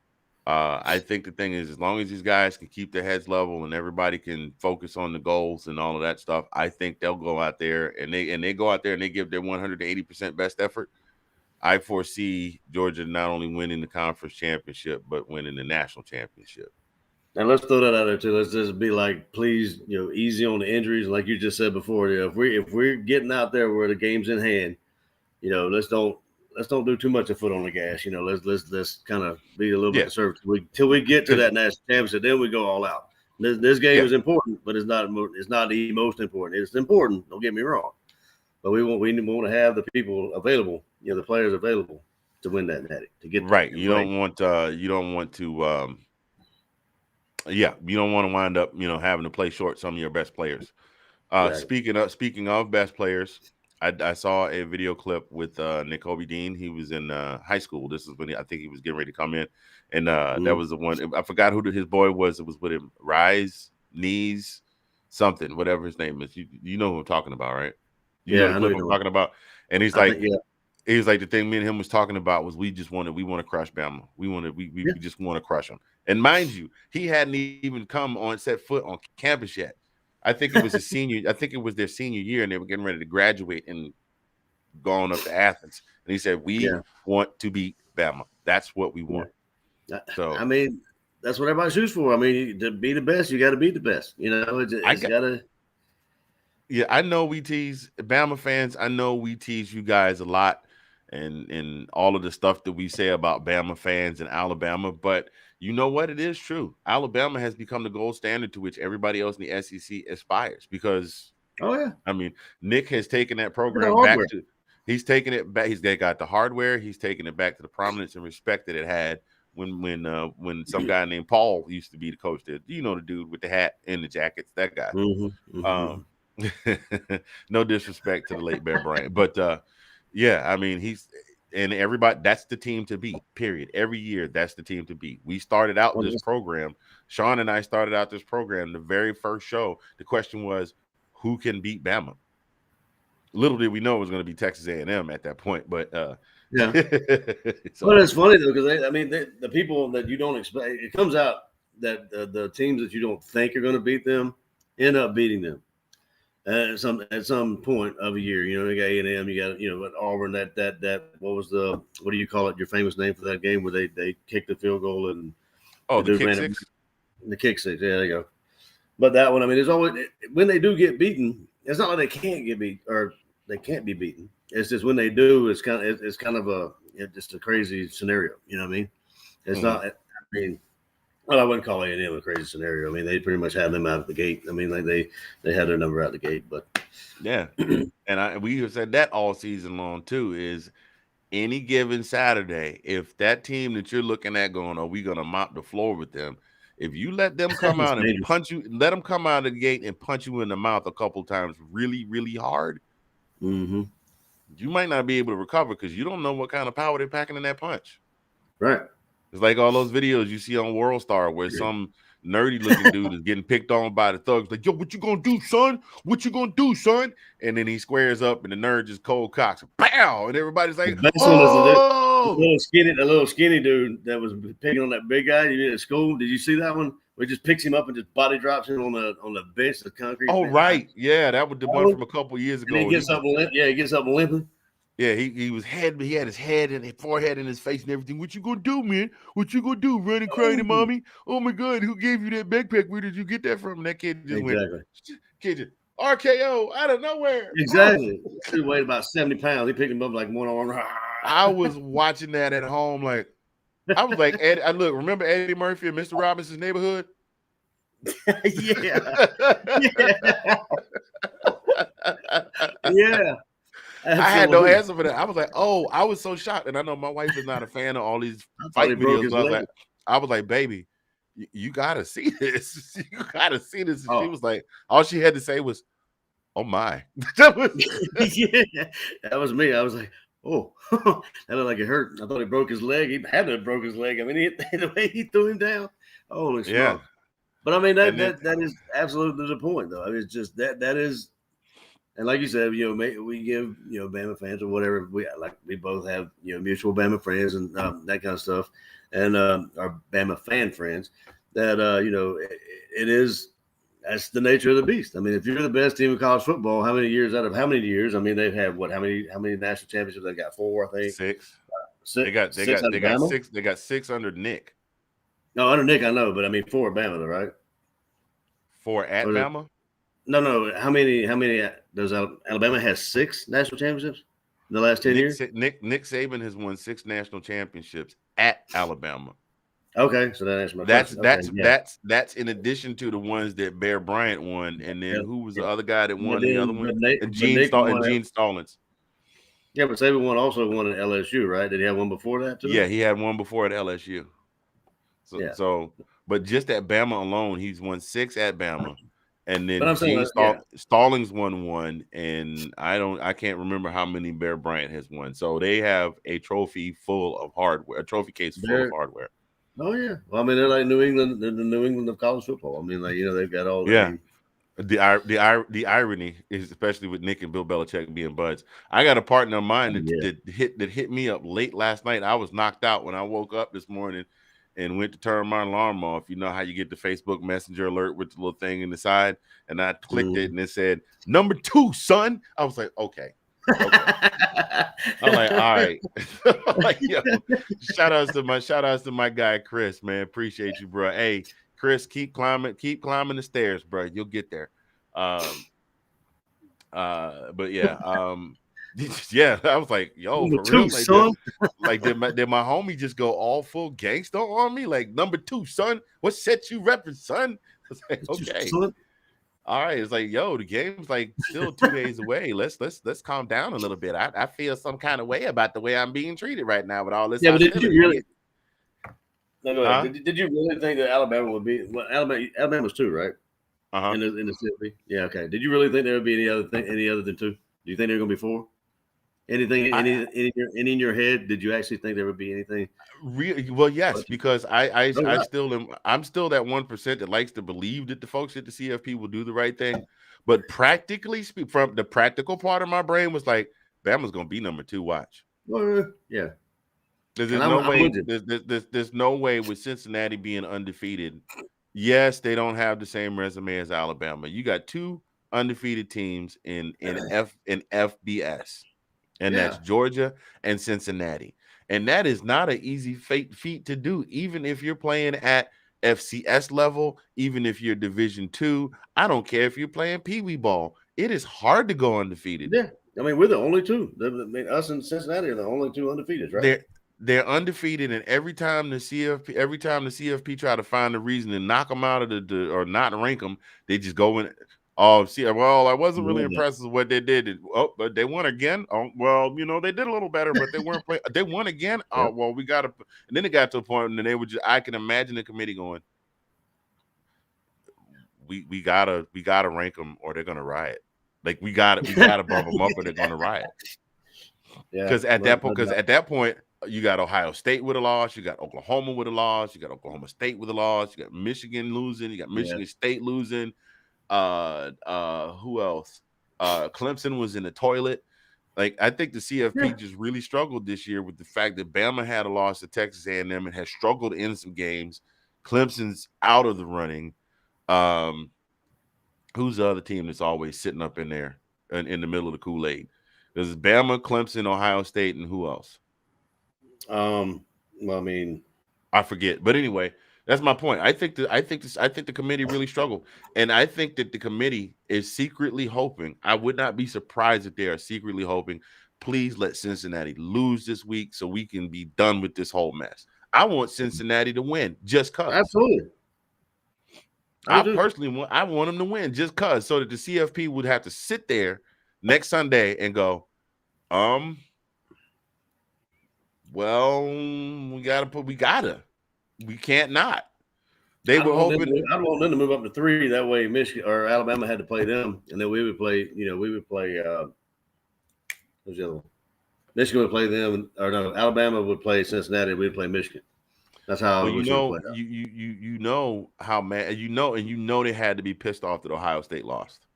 I think the thing is, as long as these guys can keep their heads level and everybody can focus on the goals and all of that stuff, I think they'll go out there and they go out there and they give their 180% best effort. I foresee Georgia not only winning the conference championship, but winning the national championship. And let's throw that out there too. Let's just be like, please, easy on the injuries, like you just said before. If we're getting out there where the game's in hand, let's don't do too much of foot on the gas. Let's kind of be a little bit conservative till we get to that national championship. Then we go all out. This game is important, but it's not the most important. It's important. Don't get me wrong, but we want to have the people available, the players available to win that natty, to get right. You don't want to wind up having to play short some of your best players. Exactly. Speaking of best players, I saw a video clip with Nakobe Dean. He was in high school. This is when I think he was getting ready to come in, and that was the one. I forgot who his boy was. It was with him. Rise Knees something, whatever his name is. You know who I'm talking about, right? You know the clip I'm talking about. And he's like, he's like, the thing me and him was talking about was we want to crush Bama. We just want to crush them. And mind you, he hadn't even set foot on campus yet. I think it was I think it was their senior year, and they were getting ready to graduate and going up to Athens. And he said, "We want to beat Bama. That's what we want." Yeah. So I mean, that's what everybody shoots for. I mean, to be the best, you got to beat the best. It's got to. Yeah, I know we tease Bama fans. I know we tease you guys a lot, and all of the stuff that we say about Bama fans and Alabama, but you know what? It is true. Alabama has become the gold standard to which everybody else in the SEC aspires because, I mean, Nick has taken that program back to – he's taken it back. They got the hardware. He's taken it back to the prominence and respect that it had when some guy named Paul used to be the coach there. You know, the dude with the hat and the jackets, that guy. No disrespect to the late Bear Bryant. But, I mean, and everybody, that's the team to beat, period. Every year, that's the team to beat. We started out this program. Sean and I started out this program. The very first show, the question was, who can beat Bama? Little did we know it was going to be Texas A&M at that point. But but it's funny, though, because, the people that you don't expect, it comes out that the teams that you don't think are going to beat them end up beating them. At some point of a year, you got A&M, you got Auburn. That what do you call it? Your famous name for that game where they kicked the field goal and the kick six. The kick six. Yeah, there you go. But that one, I mean, there's always when they do get beaten. It's not like they can't get beat or they can't be beaten. It's just when they do, it's kind of just a crazy scenario. You know what I mean? It's not. I mean, well, I wouldn't call A&M a crazy scenario. I mean, they pretty much have them out of the gate. I mean, like they had their number out the gate. But yeah, and we have said that all season long too. Is any given Saturday, if that team that you're looking at going, are we going to mop the floor with them? If you let them come out and punch you, let them come out of the gate and punch you in the mouth a couple times really, really hard, you might not be able to recover because you don't know what kind of power they're packing in that punch. Right. It's like all those videos you see on World Star where some nerdy looking dude is getting picked on by the thugs. Like, yo, what you gonna do, son? What you gonna do, son? And then he squares up and the nerd just cold cocks. Pow! And everybody's like, oh! The little skinny dude that was picking on that big guy you did at school. Did you see that one? Where he just picks him up and just body drops him on the bench, the concrete. Oh, bench. Right. Yeah, that was the one from a couple years ago. And he gets up and limping. Yeah, he had his head and his forehead and his face and everything. What you gonna do, man? What you gonna do? Running crying to mommy? Oh my God, who gave you that backpack? Where did you get that from? And that kid just went RKO out of nowhere. Exactly. He weighed about 70 pounds. He picked him up like one arm. I was watching that at home, like I was like, remember Eddie Murphy and Mr. Robinson's Neighborhood? Yeah. Yeah. Absolutely. I had no answer for that. I was like, oh, I was so shocked. And I know my wife is not a fan of all these fight videos. So I was like, baby, you gotta see this. You gotta see this. And she was like, all she had to say was, oh my. That was me. I was like, oh, that looked like it hurt. I thought he broke his leg. He had to have broke his leg. I mean, the way he threw him down. Holy smokes. Yeah. But I mean, that is absolutely the point, though. I mean, it's just that is. And like you said, we give, Bama fans or whatever, we both have, mutual Bama friends and that kind of stuff. And our Bama fan friends that, that's the nature of the beast. I mean, if you're the best team in college football, how many years? I mean, they've had how many national championships? They got 4, I think. 6. They got 6. They got 6 under Nick. No, under Nick, I know, but I mean 4 at Bama, though, right? 4 at Bama? No. How many does Alabama has 6 national championships in the last 10 years? Nick Saban has won 6 national championships at Alabama. Okay, so that's in addition to the ones that Bear Bryant won, and then who was the other guy that won the other one? Gene Stallings. Yeah, but Saban also won at LSU, right? Did he have one before that too? Yeah, he had one before at LSU. But just at Bama alone, he's won 6 at Bama. And then Stallings won 1, and I can't remember how many Bear Bryant has won. So they have a trophy full of hardware, a trophy case full of hardware. Oh yeah. Well, I mean, they're like New England, the New England of college football. I mean, like they've got all. The irony is, especially with Nick and Bill Belichick being buds. I got a partner of mine that hit me up late last night. I was knocked out when I woke up this morning and went to turn my alarm off. You know how you get the Facebook Messenger alert with the little thing in the side, and I clicked it and it said number 2, son. I was like, okay. I'm like, all right. Like, yo, shout outs to my guy Chris, man. Appreciate you, bro. Hey, Chris, keep climbing the stairs, bro. You'll get there. But yeah, yeah, I was like, yo, for real, like, did my homie just go all full gangster on me? Like, number 2, son. What set you repping, son? I was like, okay. All right, it's like, yo, the game's like still 2 days away. Let's calm down a little bit. I feel some kind of way about the way I'm being treated right now with all this. Yeah, but did you really? No, go ahead. Did you really think that Alabama would be? Well, Alabama was 2, right? In the city. Yeah. Okay. Did you really think there would be any other than 2? Do you think they're going to be 4? Anything in your head? Did you actually think there would be anything? Really? Well, yes, because I'm still that 1% that likes to believe that the folks at the CFP will do the right thing. But practically speaking, from the practical part of my brain was like, Bama's going to be number 2. Watch. Yeah. There's no way with Cincinnati being undefeated. Yes, they don't have the same resume as Alabama. You got 2 undefeated teams in FBS. And that's Georgia and Cincinnati. And that is not an easy feat to do, even if you're playing at FCS level, even if you're Division II. I don't care if you're playing Pee Wee ball. It is hard to go undefeated. Yeah, I mean we're the only two. I mean, us and Cincinnati are the only two undefeated, right? They're undefeated, and every time the CFP try to find a reason to knock them out of the or not rank them, they just go in. Oh, see, well, I wasn't really impressed with what they did. Oh, but they won again. Oh, well, they did a little better, but they weren't playing. They won again. Oh, well, we got to. And then it got to a point, and they would just. I can imagine the committee going, we gotta rank them, or they're gonna riot. Like we gotta bump them up, or they're gonna riot. Yeah, Because at that point, you got Ohio State with a loss, you got Oklahoma with a loss, you got Oklahoma State with a loss, you got Michigan losing, you got Michigan State losing. Who else? Clemson was in the toilet. Like, I think the CFP just really struggled this year with the fact that Bama had a loss to Texas A&M and has struggled in some games. Clemson's out of the running. Who's the other team that's always sitting up in there in the middle of the Kool-Aid? There's Bama, Clemson, Ohio State, and who else? Well, I mean, I forget. But anyway, that's my point. I think the committee really struggled, and I think that the committee is secretly hoping. I would not be surprised if they are secretly hoping. Please let Cincinnati lose this week so we can be done with this whole mess. I want Cincinnati to win just cause. Absolutely. I personally want them to win just cause, so that the CFP would have to sit there next Sunday and go, well, we can't not. They were hoping. I want them to move up to 3. That way, Michigan or Alabama had to play them, and then we would play. Who's the other one? Michigan would play them, or no, Alabama would play Cincinnati. We'd play Michigan. That's how. Well, you know how mad and they had to be pissed off that Ohio State lost.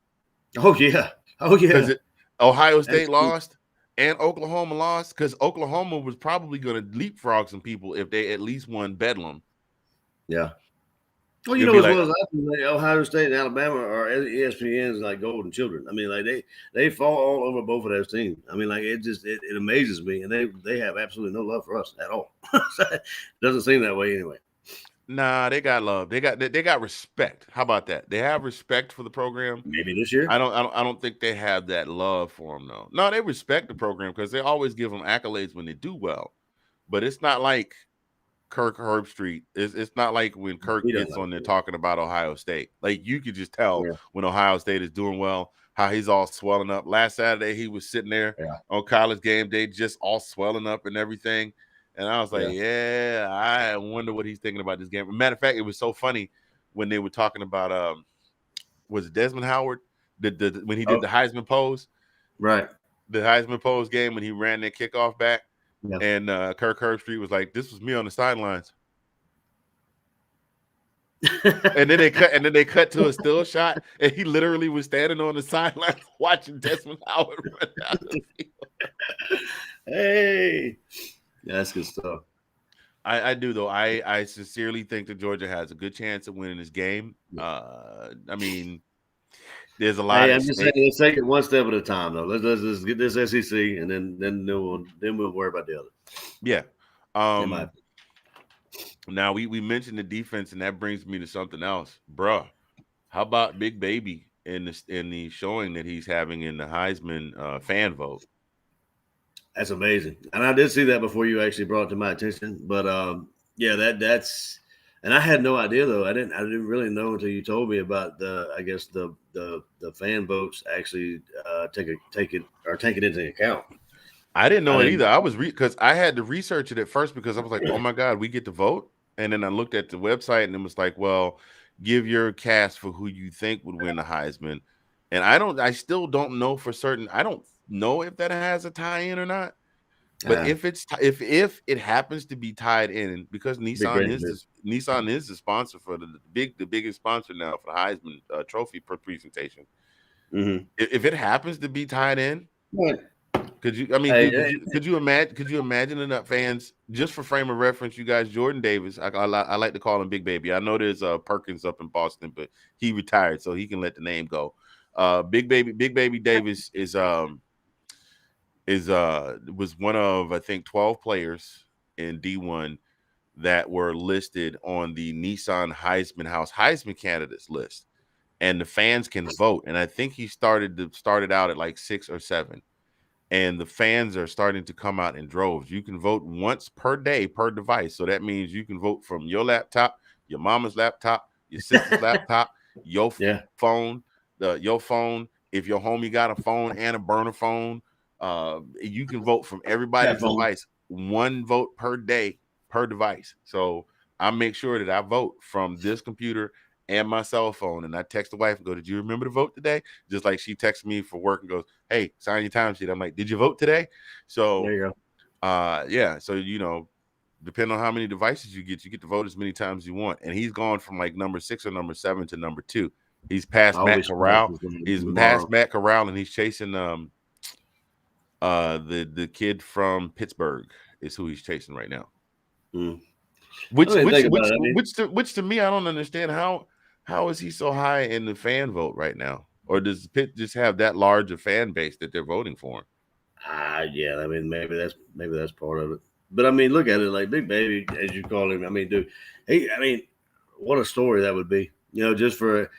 Oh yeah. Because Ohio State lost and Oklahoma lost, because Oklahoma was probably going to leapfrog some people if they at least won Bedlam. Yeah. Well, Ohio State and Alabama are ESPN's like golden children. I mean, like they fall all over both of those teams. I mean, like it amazes me, and they have absolutely no love for us at all. It doesn't seem that way anyway. Nah, they got love. They got respect. How about that? They have respect for the program. Maybe this year. I don't think they have that love for them though. No, they respect the program because they always give them accolades when they do well. But it's not like Kirk Herbstreit. It's not like when Kirk gets on there talking about Ohio State. Like, you could just tell when Ohio State is doing well how he's all swelling up. Last Saturday he was sitting there on College Game Day just all swelling up and everything. And I was like, I wonder what he's thinking about this game. Matter of fact, it was so funny when they were talking about was it Desmond Howard when he did the Heisman pose? Right. The Heisman pose game when he ran that kickoff back. Yeah. And Kirk Herbstreit was like, "This was me on the sidelines." and then they cut to a still shot, and he literally was standing on the sidelines watching Desmond Howard run down the field. Hey, that's good stuff. I do though. I sincerely think that Georgia has a good chance of winning this game. I mean, there's a lot. I'm just saying, let's take it one step at a time, though. Let's get this SEC, and then we'll worry about the other. Yeah. Now we mentioned the defense, and that brings me to something else, bruh. How about Big Baby in the showing that he's having in the Heisman fan vote? That's amazing, and I did see that before you actually brought it to my attention. But that's. And I had no idea though. I didn't really know until you told me about the fan votes actually take it into account. I didn't know it either. I was because I had to research it at first because I was like, oh my God, we get to vote. And then I looked at the website and it was like, well, give your cast for who you think would win the Heisman. And I still don't know for certain. I don't know if that has a tie-in or not. But if it happens to be tied in, because Nissan is the sponsor for the biggest sponsor now for the Heisman Trophy presentation. Mm-hmm. If it happens to be tied in, could you imagine enough fans, just for frame of reference, you guys? Jordan Davis, I like to call him Big Baby. I know there's Perkins up in Boston, but he retired, so he can let the name go. Big Baby Davis was one of, I think, 12 players in D1 that were listed on the Nissan Heisman candidates list, and the fans can vote. And I think he started out at like 6 or 7. And the fans are starting to come out in droves. You can vote once per day per device. So that means you can vote from your laptop, your mama's laptop, your sister's laptop, your Yeah. phone, your phone. If your homie got a phone and a burner phone, you can vote from everybody's device. 1 vote per day per device. So I make sure that I vote from this computer and my cell phone. And I text the wife and go, "Did you remember to vote today?" Just like she texts me for work and goes, "Hey, sign your time sheet." I'm like, "Did you vote today?" So There you go. yeah. So, depending on how many devices you get to vote as many times as you want. And he's gone from like number 6 or number 7 to number 2. He's past Matt Corral. He's past Matt Corral, and he's chasing the kid from Pittsburgh is who he's chasing right now. Which to me, I don't understand how is he so high in the fan vote right now? Or does Pitt just have that large a fan base that they're voting for him? Yeah, I mean, maybe that's part of it. But I mean, look at it like Big Baby, as you call him. I mean, dude, what a story that would be. Just for,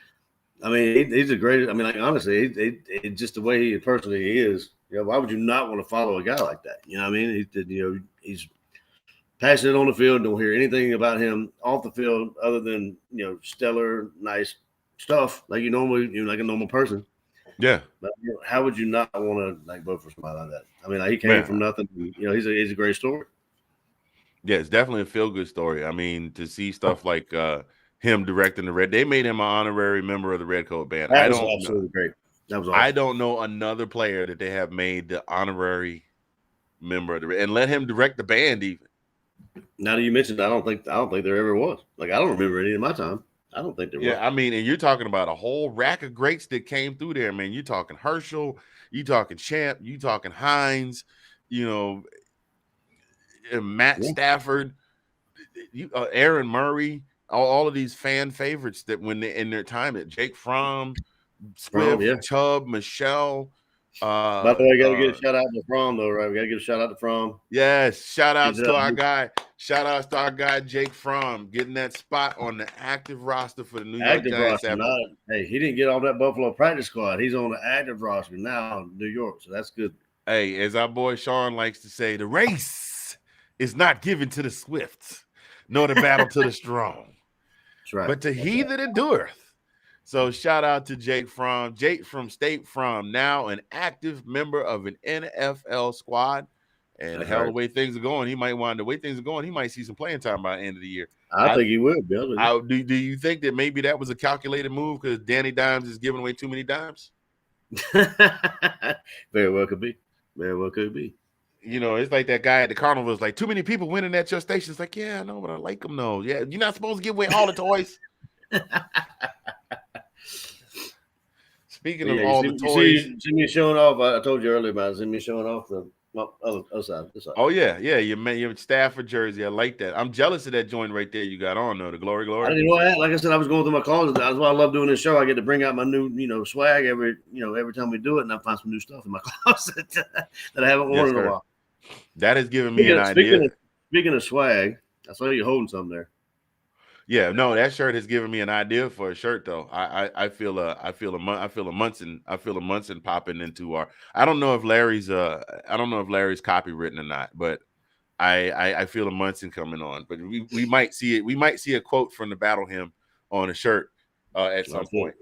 I mean, he's a great. I mean, like honestly, it's just the way he personally is. Why would you not want to follow a guy like that? You know what I mean? He's passionate on the field. Don't hear anything about him off the field other than stellar, nice stuff like like a normal person. Yeah. But how would you not want to vote for somebody like that? I mean, he came from nothing. He's a great story. Yeah, it's definitely a feel-good story. I mean, to see stuff like him directing they made him an honorary member of the Red Coat Band. That was absolutely great. That was awesome. I don't know another player that they have made the honorary member of and let him direct the band even. Now that you mentioned, I don't think there ever was. I don't remember any in my time. I don't think there was. Yeah, I mean, and you're talking about a whole rack of greats that came through there, man. You're talking Herschel, you talking Champ, you talking Hines, Matt Stafford, Aaron Murray, all of these fan favorites that when they in their time at Jake Fromm, Swift, Chubb, Michelle. By the way, got to give a shout out to Fromm, though, right? We got to give a shout out to Fromm. Yes, shout outs to our guy. Shout outs to our guy Jake Fromm getting that spot on the active roster for the New York Giants. Hey, he didn't get on that Buffalo practice squad. He's on the active roster now in New York, so that's good. Hey, as our boy Sean likes to say, the race is not given to the swift, nor the battle to the strong. That's right. But to he that endureth. So shout out to Jake from State Farm, now an active member of an NFL squad. And the hell, the way things are going, he might see some playing time by the end of the year. I think he will, Bill. Do you think that maybe that was a calculated move because Danny Dimes is giving away too many dimes? Very well could be. Very well could be. It's like that guy at the carnival is like, too many people winning at your station. It's like, yeah, I know, but I like them though. Yeah, you're not supposed to give away all the toys. Speaking of all the toys, see me showing off. I told you earlier about me showing off the other side. Oh yeah, your Stafford jersey. I like that. I'm jealous of that joint right there you got on though. The glory. I didn't know that. Like I said, I was going through my closet. That's why I love doing this show. I get to bring out my new swag every time we do it, and I find some new stuff in my closet that I haven't worn in a while. That has given me an idea. Speaking of swag, I saw you holding something there. Yeah, no, that shirt has given me an idea for a shirt though. I feel a Munson popping into our. I don't know if Larry's copywritten or not, but I feel a Munson coming on. But we might see it. We might see a quote from the Battle Hymn on a shirt at some point.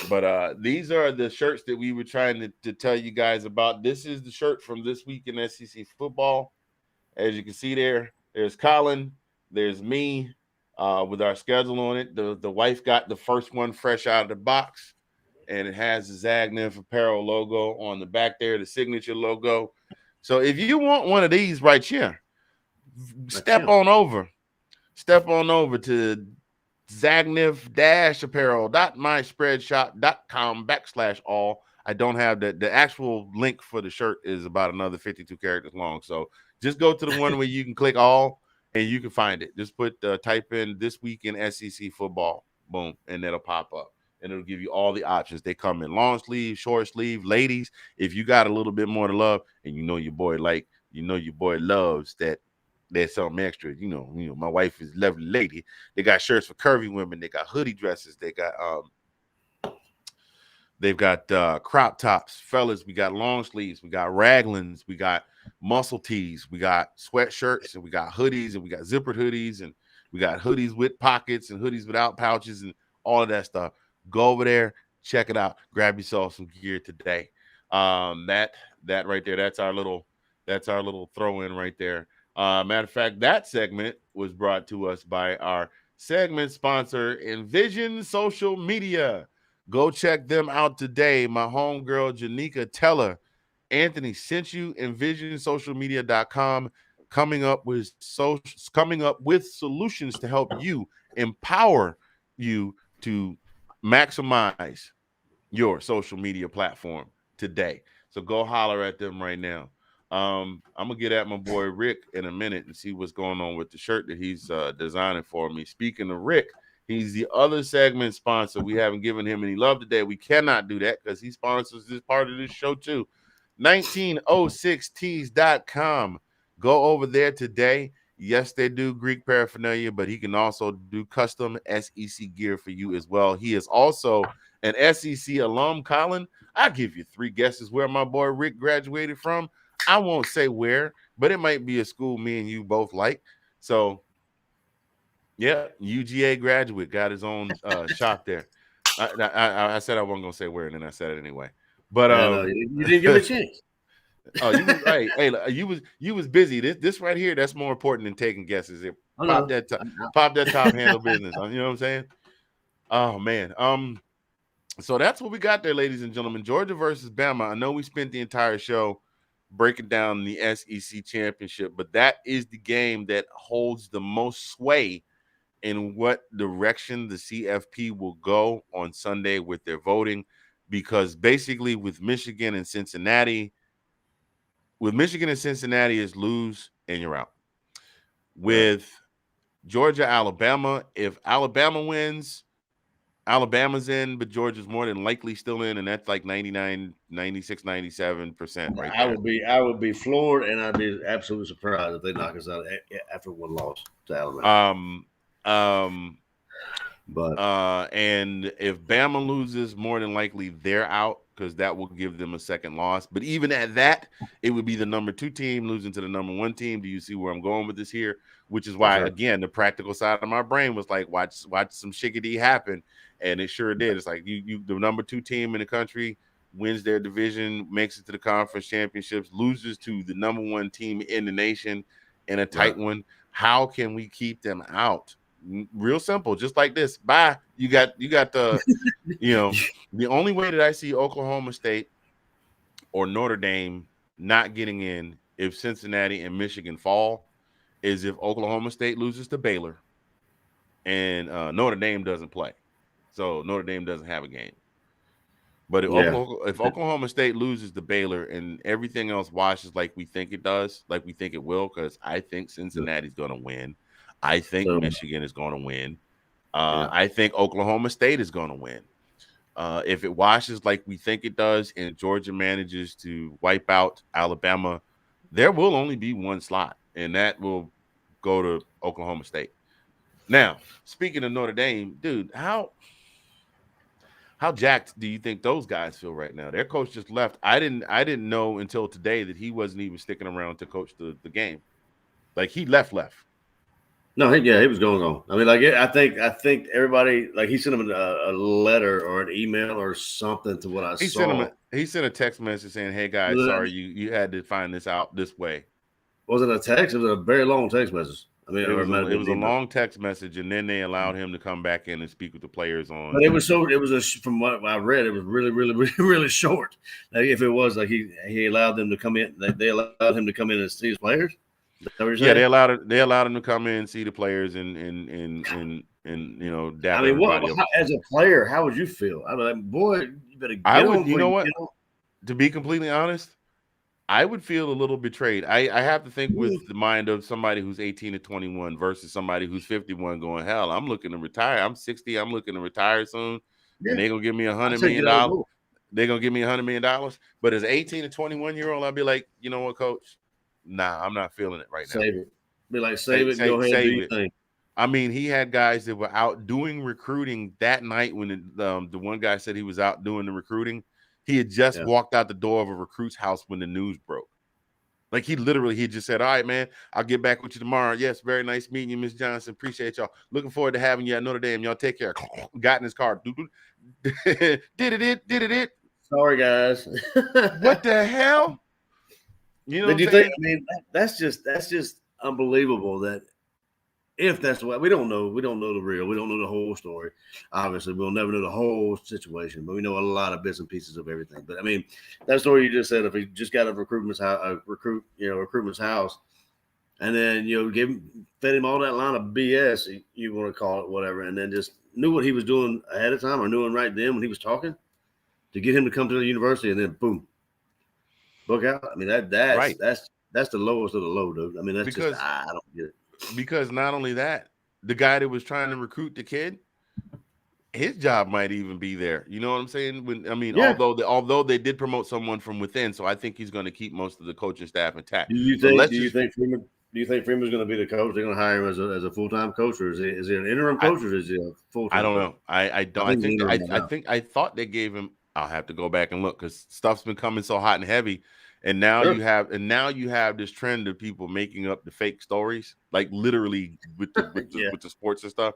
But these are the shirts that we were trying to tell you guys about. This is the shirt from this week in SEC football. As you can see there's Colin, there's me. With our schedule on it, the wife got the first one fresh out of the box, and it has the Zagnif Apparel logo on the back there, the signature logo. So if you want one of these right here, step on over to zagnif-apparel.myspreadshop.com/all. I don't have the actual link for the shirt is about another 52 characters long. So just go to the one where you can click all. And you can find it. Just type in this week in SEC football, boom, and it'll pop up. And it'll give you all the options. They come in long sleeve, short sleeve. Ladies, if you got a little bit more to love, and your boy loves that there's something extra. My wife is a lovely lady. They got shirts for curvy women. They got hoodie dresses. They've got crop tops, fellas. We got long sleeves. We got raglans. We got muscle tees. We got sweatshirts, and we got hoodies, and we got zippered hoodies, and we got hoodies with pockets and hoodies without pouches and all of that stuff. Go over there, check it out. Grab yourself some gear today. That right there. That's our little throw in right there. Matter of fact, that segment was brought to us by our segment sponsor, Envision Social Media. Go check them out today. My homegirl, Janika Teller. Anthony sent you envisionsocialmedia.com coming up with solutions to help you empower you to maximize your social media platform today. So go holler at them right now. I'm gonna get at my boy Rick in a minute and see what's going on with the shirt that he's designing for me. Speaking of Rick, he's the other segment sponsor. We haven't given him any love today. We cannot do that because he sponsors this part of this show too. 1906tees.com. Go over there today. Yes, they do Greek paraphernalia, but he can also do custom SEC gear for you as well. He is also an SEC alum, Colin. I'll give you 3 guesses where my boy Rick graduated from. I won't say where, but it might be a school me and you both like. So, yeah, UGA graduate, got his own shop there. I said I wasn't going to say where, and then I said it anyway. But you didn't give it a chance. Oh, you was right. Hey, you was busy. This right here, that's more important than taking guesses. Pop that top handle business. You know what I'm saying? Oh man. So that's what we got there, ladies and gentlemen. Georgia versus Bama. I know we spent the entire show breaking down the SEC championship, but that is the game that holds the most sway in what direction the CFP will go on Sunday with their voting, because basically with Michigan and Cincinnati is lose and you're out. With Georgia, Alabama, if Alabama wins, Alabama's in, but Georgia's more than likely still in, and that's like 99, 96, 97% right there. I would be floored, and I'd be absolutely surprised if they knock us out after one loss to Alabama. And if Bama loses, more than likely they're out, because that will give them a second loss. But even at that, it would be the number 2 team losing to the number 1 team. Do you see where I'm going with this here? Which is why, again, the practical side of my brain was like, watch some shiggity happen. And it sure did. It's like the number 2 team in the country wins their division, makes it to the conference championships, loses to the number 1 team in the nation in a tight one. How can we keep them out? Real simple, just like this. Bye. You got the, the only way that I see Oklahoma State or Notre Dame not getting in if Cincinnati and Michigan fall is if Oklahoma State loses to Baylor and Notre Dame doesn't play. So Notre Dame doesn't have a game. But if Oklahoma State loses to Baylor and everything else washes like we think it does, like we think it will, because I think Cincinnati's going to win. I think Michigan is going to win. I think Oklahoma State is going to win. If it washes like we think it does and Georgia manages to wipe out Alabama, there will only be 1 slot, and that will go to Oklahoma State. Now, speaking of Notre Dame, dude, how jacked do you think those guys feel right now? Their coach just left. I didn't know until today that he wasn't even sticking around to coach the game. Like, he left. No, he was going on. I mean, like, I think everybody, like, he sent him a letter or an email or something to what I saw. He sent a text message saying, "Hey guys, sorry you had to find this out this way." Was it a text? It was a very long text message. I mean, it was a long text message, and then they allowed him to come back in and speak with the players on. But from what I read, it was really, really, really, really short. Like, if it was like he allowed them to come in, they allowed him to come in and see his players. Yeah, they allowed him to come in and see the players and dap everybody up. As a player, how would you feel? I'd be like, boy, you better get on. You know what? To be completely honest, I would feel a little betrayed. I have to think with the mind of somebody who's 18 to 21 versus somebody who's 51 going, hell, I'm looking to retire. I'm 60. I'm looking to retire soon. Yeah. And they're going to give me $100 million. They're going to give me $100 million. But as an 18 to 21-year-old, I'd be like, you know what, coach? Nah, I'm not feeling it right now. Save it. Be like, save it, go ahead, do your thing. I mean, he had guys that were out doing recruiting that night when the one guy said he was out doing the recruiting. He had just walked out the door of a recruit's house when the news broke. Like he just said, all right, man, I'll get back with you tomorrow. Yes, very nice meeting you, Miss Johnson. Appreciate y'all. Looking forward to having you at Notre Dame. Y'all take care. Got in his car. Did it. Sorry, guys. What the hell? You know what you think? I mean, that's just unbelievable. That if that's what we don't know the real, we don't know the whole story. Obviously, we'll never know the whole situation, but we know a lot of bits and pieces of everything. But I mean, that story you just said, if he just got a recruitment's house, and then fed him all that line of BS, you want to call it whatever, and then just knew what he was doing ahead of time or knew him right then when he was talking to get him to come to the university, and then boom, book out. I mean, that's the lowest of the low, dude. I mean, that's because I don't get it. Because not only that, the guy that was trying to recruit the kid, his job might even be there. You know what I'm saying? Although they did promote someone from within, so I think he's going to keep most of the coaching staff intact. Do you think Freeman's going to be the coach? They're going to hire him as a full-time coach, or is he an interim coach, or is he a full-time? I don't know. I thought they gave him. I'll have to go back and look because stuff's been coming so hot and heavy. And now you have this trend of people making up the fake stories, like literally with the sports and stuff.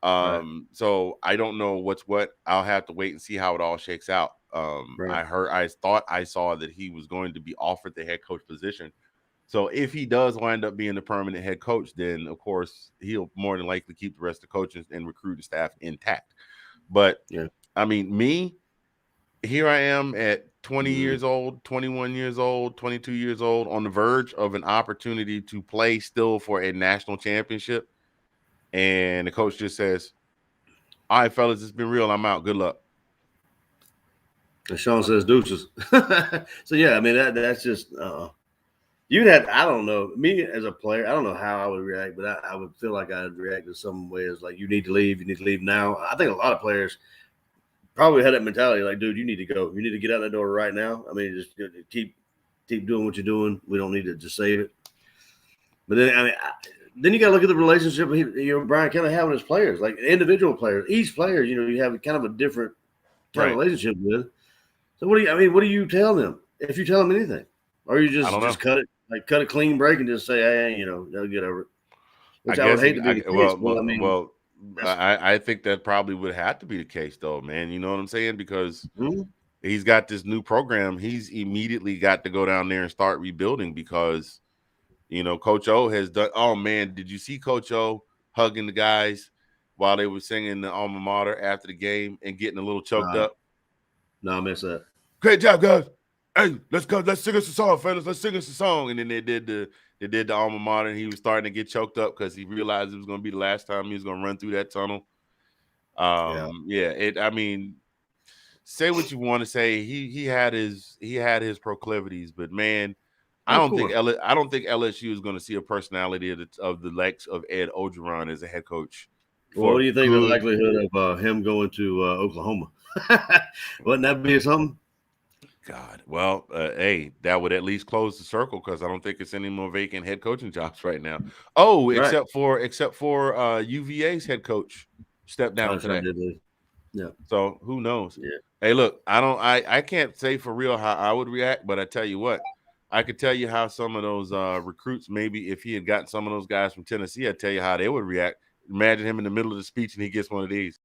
So I don't know what's what. I'll have to wait and see how it all shakes out. I thought I saw that he was going to be offered the head coach position. So if he does wind up being the permanent head coach, then of course he'll more than likely keep the rest of the coaches and recruiting staff intact. But I mean, here I am at 20 years old, 21 years old, 22 years old, on the verge of an opportunity to play still for a national championship. And the coach just says, all right, fellas, it's been real. I'm out. Good luck. And Sean says deuces. So, yeah, I mean, that's just you'd have, I don't know, me as a player, I don't know how I would react, but I would feel like I'd react in some ways like you need to leave now. I think a lot of players probably had that mentality, like, dude, you need to go. You need to get out that door right now. I mean, just keep doing what you're doing. We don't need to just save it. But then, I mean, then you got to look at the relationship Brian Kelly having with his players, like individual players. Each player, you have kind of a different kind of relationship with. So what do you tell them if you tell them anything, or you just cut it clean break and just say, hey, they'll get over it. Which I would hate to be the case. I think that probably would have to be the case, though, man. You know what I'm saying? Because he's got this new program. He's immediately got to go down there and start rebuilding because, Coach O has done. Oh, man, did you see Coach O hugging the guys while they were singing the alma mater after the game and getting a little choked up? No, I missed that. Great job, guys. Hey, let's sing us a song, fellas. Let's sing us a song. And then they did the alma mater, and he was starting to get choked up because he realized it was going to be the last time he was going to run through that tunnel. I mean, say what you want to say. He had his proclivities, but man, I don't think LSU is going to see a personality of the likes of Ed Ogeron as a head coach. What do you think the likelihood of him going to Oklahoma? Wouldn't that be something? God, well, hey, that would at least close the circle because I don't think it's any more vacant head coaching jobs right now. Oh, except for UVA's head coach stepped down today. Yeah. So who knows? Yeah. Hey, look, I can't say for real how I would react, but I tell you what, I could tell you how some of those recruits, maybe if he had gotten some of those guys from Tennessee, I'd tell you how they would react. Imagine him in the middle of the speech and he gets one of these.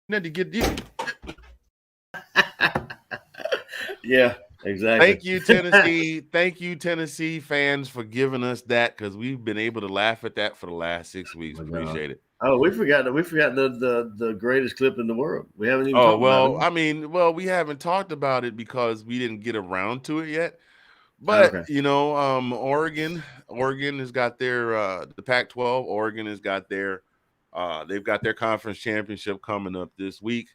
Yeah. Exactly. Thank you, Tennessee. Thank you, Tennessee fans, for giving us that because we've been able to laugh at that for the last 6 weeks. Appreciate it. Oh, we forgot the greatest clip in the world. We haven't even. We haven't talked about it because we didn't get around to it yet. But Oregon has got their the Pac-12. Oregon has got their they've got their conference championship coming up this week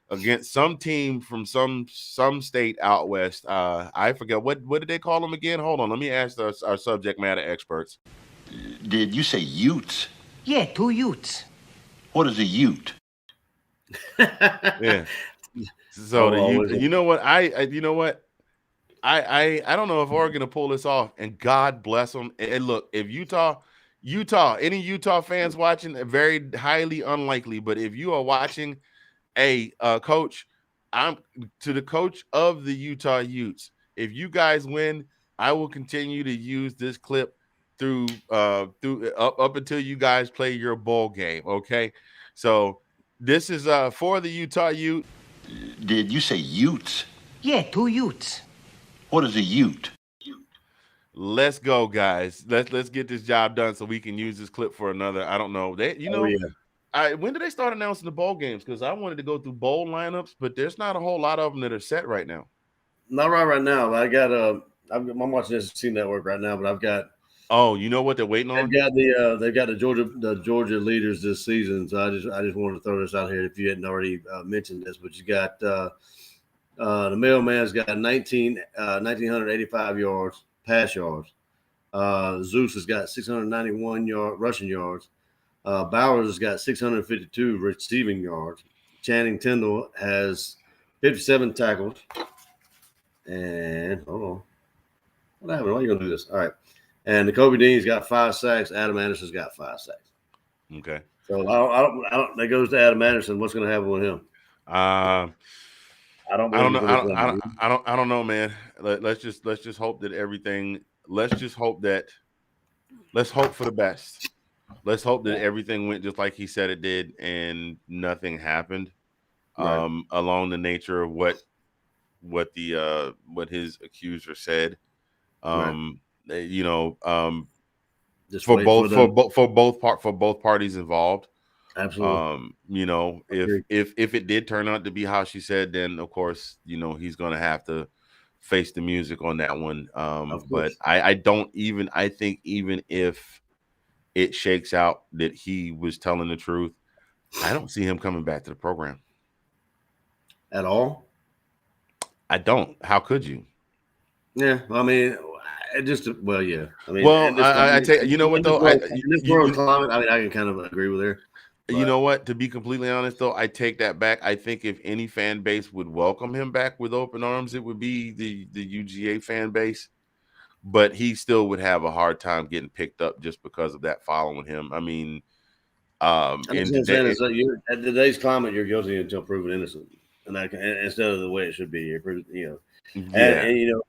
against some team from some state out west. I forget what did they call them again? Hold on, let me ask our subject matter experts. Did you say Utes? Yeah, 2 Utes. What is a Ute? Yeah. So you know what? I don't know if Oregon will pull this off, and God bless them. And look, if Utah Utah, any Utah fans watching, very highly unlikely, but if you are watching, coach, I'm to the coach of the Utah Utes. If you guys win, I will continue to use this clip through up until you guys play your bowl game. Okay, so this is for the Utah Ute. Did you say Utes? Yeah, 2 Utes. What is a Ute? Let's go, guys. Let's get this job done so we can use this clip for another. I don't know. When do they start announcing the bowl games? Because I wanted to go through bowl lineups, but there's not a whole lot of them that are set right now. Not right now. I got I'm watching SEC Network right now, but I've got. Oh, you know what they're waiting on? They've got the Georgia leaders this season. So I just wanted to throw this out here if you hadn't already mentioned this. But you got the mailman's got 1,985 yards pass yards. Zeus has got 691 rushing yards. Bowers has got 652 receiving yards. Channing Tindall has 57 tackles. And hold on, what happened? Why are you gonna do this? All right. And the Kobe Dean's got 5 sacks. Adam Anderson's got 5 sacks. Okay. So I don't. That goes to Adam Anderson. What's going to happen with him? I don't know. I don't know, man. Let's just hope that everything. Let's hope for the best. Let's hope that everything went just like he said it did, and nothing happened. Right. Along the nature of what his accuser said. Right. Just for both parties involved. Absolutely. If it did turn out to be how she said, then of course, he's gonna have to face the music on that one. But I think even if it shakes out that he was telling the truth, I don't see him coming back to the program at all. I don't. How could you? Yeah, I mean, yeah. I mean, I tell you, what though, in this world climate, I mean, I can kind of agree with her. You know what? To be completely honest, though, I take that back. I think if any fan base would welcome him back with open arms, it would be the UGA fan base. But he still would have a hard time getting picked up just because of that following him. I mean, at today's climate, you're guilty until proven innocent, and instead of the way it should be, and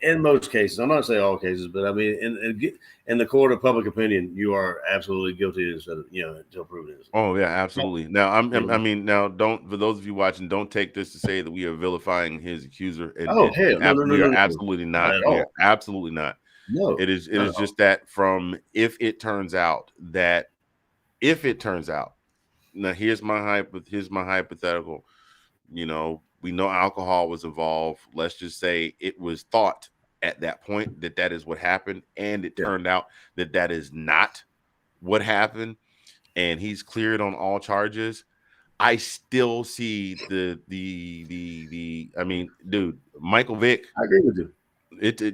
in most cases, I'm not saying all cases, but I mean, in the court of public opinion, you are absolutely guilty instead of until proven innocent. Oh yeah, absolutely. Now don't, for those of you watching, don't take this to say that we are vilifying his accuser. No, absolutely not. Not at all. Absolutely not. No, it is just that if it turns out, now here's my hypothetical. We know alcohol was involved. Let's just say it was thought at that point that is what happened, and it turned out that is not what happened, and he's cleared on all charges. I still see I mean, dude, Michael Vick. I agree with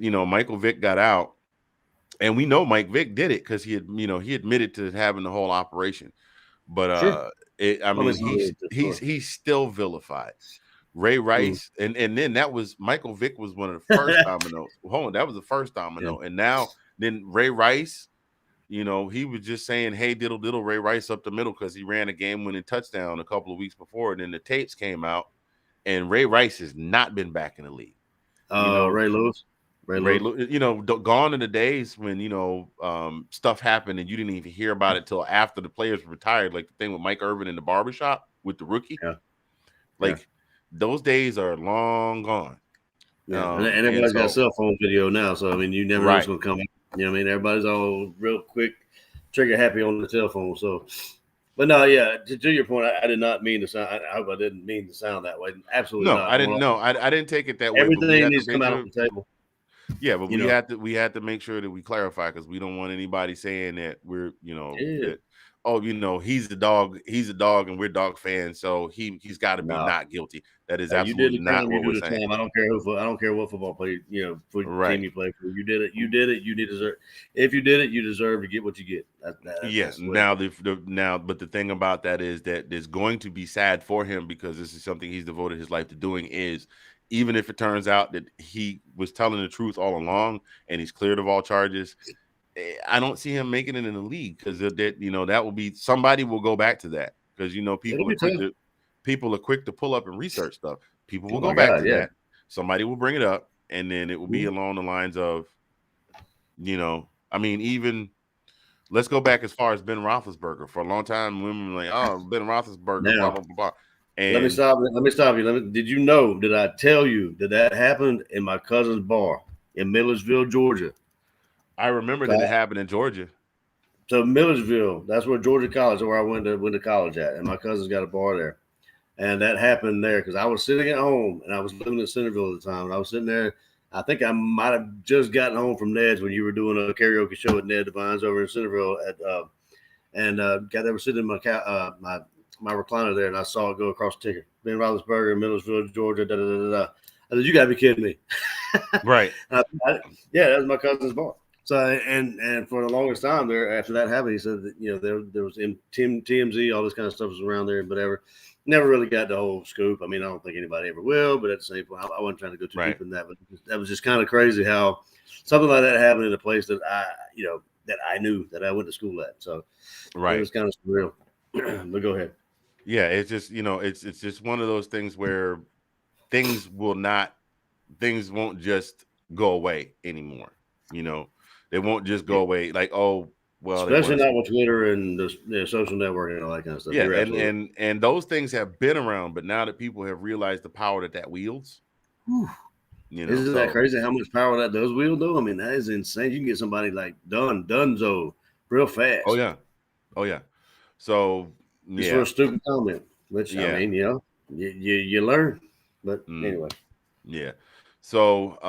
you. Michael Vick got out, and we know Mike Vick did it because he admitted to having the whole operation, but sure. He's still vilified. Ray Rice, and then that was Michael Vick was one of the first dominoes. Hold on, that was the first domino, and now then Ray Rice, he was just saying, "Hey, diddle diddle, Ray Rice up the middle," because he ran a game-winning touchdown a couple of weeks before, and then the tapes came out, and Ray Rice has not been back in the league. Ray Lewis. Gone are the days when stuff happened and you didn't even hear about it till after the players retired, like the thing with Mike Irvin in the barbershop with the rookie. Those days are long gone. Yeah, and everybody's got cell phone video now, so I mean, you never know what's going to come. Everybody's all real quick, trigger happy on the cell phone. So, but no, yeah. To your point, I did not mean to sound. I hope I didn't mean to sound that way. Absolutely not. I didn't. No, I didn't take it that way. Everything needs to come out on the table. Yeah, but we had to make sure that we clarify, because we don't want anybody saying that we're he's the dog, and we're dog fans, so he's got to be not guilty. That is absolutely not what we're saying. I don't care what football player for team you play for. You did it. You deserve. If you did it, you deserve to get what you get. Yes. Now but the thing about that is that it's going to be sad for him, because this is something he's devoted his life to doing. Is even if it turns out that he was telling the truth all along and he's cleared of all charges, I don't see him making it in the league because that that will be somebody will go back to that because It'll people are be quick tough. to pull up and research stuff. People will Oh go my back God, to yeah. that. Somebody will bring it up, and then it will be along the lines of, I mean, even let's go back as far as Ben Roethlisberger. For a long time, women were like, "Oh, Ben Roethlisberger, blah Now, blah blah blah," let me and stop. Let me stop you. Did you know? Did I tell you that happened in my cousin's bar in Millersville, Georgia? I remember that it happened in Georgia. So Millersville, that's where Georgia College, where I went to college at, and my cousin's got a bar there. And that happened there because I was sitting at home and I was living in Centerville at the time. And I was sitting there. I think I might have just gotten home from Ned's when you were doing a karaoke show at Ned Devine's over in Centerville. They were sitting in my recliner there, and I saw it go across the ticker. Ben Roethlisberger, Millersville, Georgia. Da da da da. I said, "You got to be kidding me!" Right. Yeah, that was my cousin's bar. So and for the longest time there, after that happened, he said that there was TMZ, all this kind of stuff was around there, whatever. Never really got the whole scoop. I mean, I don't think anybody ever will, but at the same point, I wasn't trying to go too deep in that. But that was just kind of crazy how something like that happened in a place that I knew that I went to school at. So it was kind of surreal. But go ahead. Yeah, it's just it's just one of those things where things won't just go away anymore. They won't just go away like, oh, well, especially not with Twitter and the social networking and all that kind of stuff. Yeah, and those things have been around, but now that people have realized the power that wields, isn't that crazy how much power that does wield though? I mean, that is insane. You can get somebody like Dunzo real fast. Oh yeah. So just for a stupid comment, which I mean, you learn. But anyway, yeah. So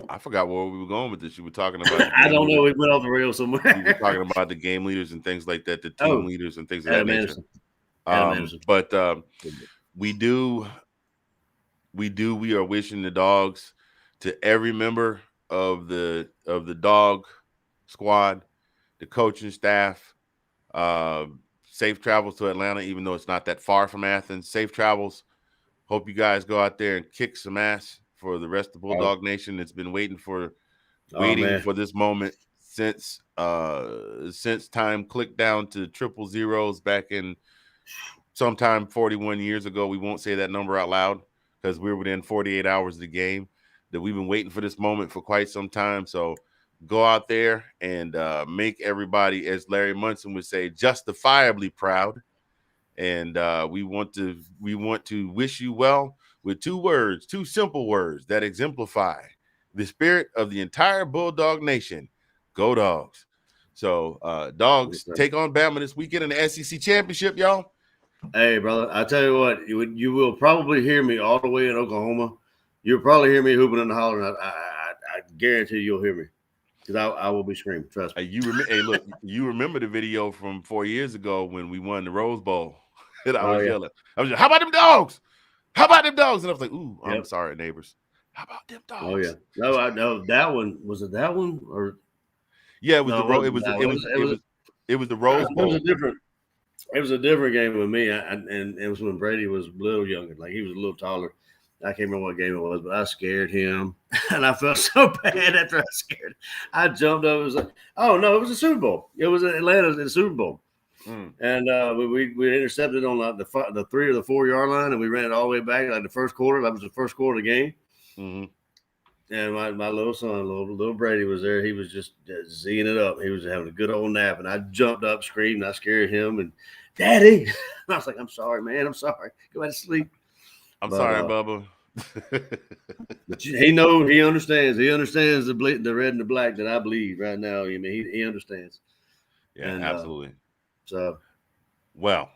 I forgot where we were going with this. You were talking about. I don't know. We went off the rails somewhere. You were talking about the game leaders and things like that, the team leaders and things of that nature. But we are wishing the dogs to every member of the dog squad, the coaching staff, safe travels to Atlanta, even though it's not that far from Athens. Safe travels. Hope you guys go out there and kick some ass for the rest of the Bulldog Nation that's been waiting for this moment since time clicked down to triple zeros back in sometime 41 years ago. We won't say that number out loud because we're within 48 hours of the game. That we've been waiting for this moment for quite some time. So go out there and make everybody, as Larry Munson would say, justifiably proud. And we want to wish you well with two simple words that exemplify the spirit of the entire Bulldog Nation. Go Dogs. So Dogs take on Bama this weekend in the SEC Championship, y'all. Hey, brother, I tell you what, you will probably hear me all the way in Oklahoma. You'll probably hear me hooping and hollering. I guarantee you'll hear me because I will be screaming. Trust me. Look, you remember the video from 4 years ago when we won the Rose Bowl? And I was yelling. I was just, how about them dogs? How about them dogs? And I was like, ooh, I'm sorry, neighbors. How about them dogs? Oh yeah. No, I know that one. Was it that one or? Yeah, it was the Rose. It was the Rose Bowl. It was a different game with me, and it was when Brady was a little younger. Like he was a little taller. I can't remember what game it was, but I scared him, and I felt so bad after I scared him. I jumped up. It was like, oh no, it was a Super Bowl. It was Atlanta in the Super Bowl. And we intercepted on the 3 or the 4 yard line, and we ran it all the way back like the first quarter. That was the first quarter of the game. Mm-hmm. And my little son, little Brady, was there. He was just z'ing it up. He was having a good old nap, and I jumped up, screamed. I scared him, and Daddy. And I was like, I'm sorry, man. I'm sorry. Go back to sleep. I'm sorry, Bubba. But he knows. He understands. He understands the red and the black that I bleed right now. I mean, he understands. Yeah, and, absolutely. So, well,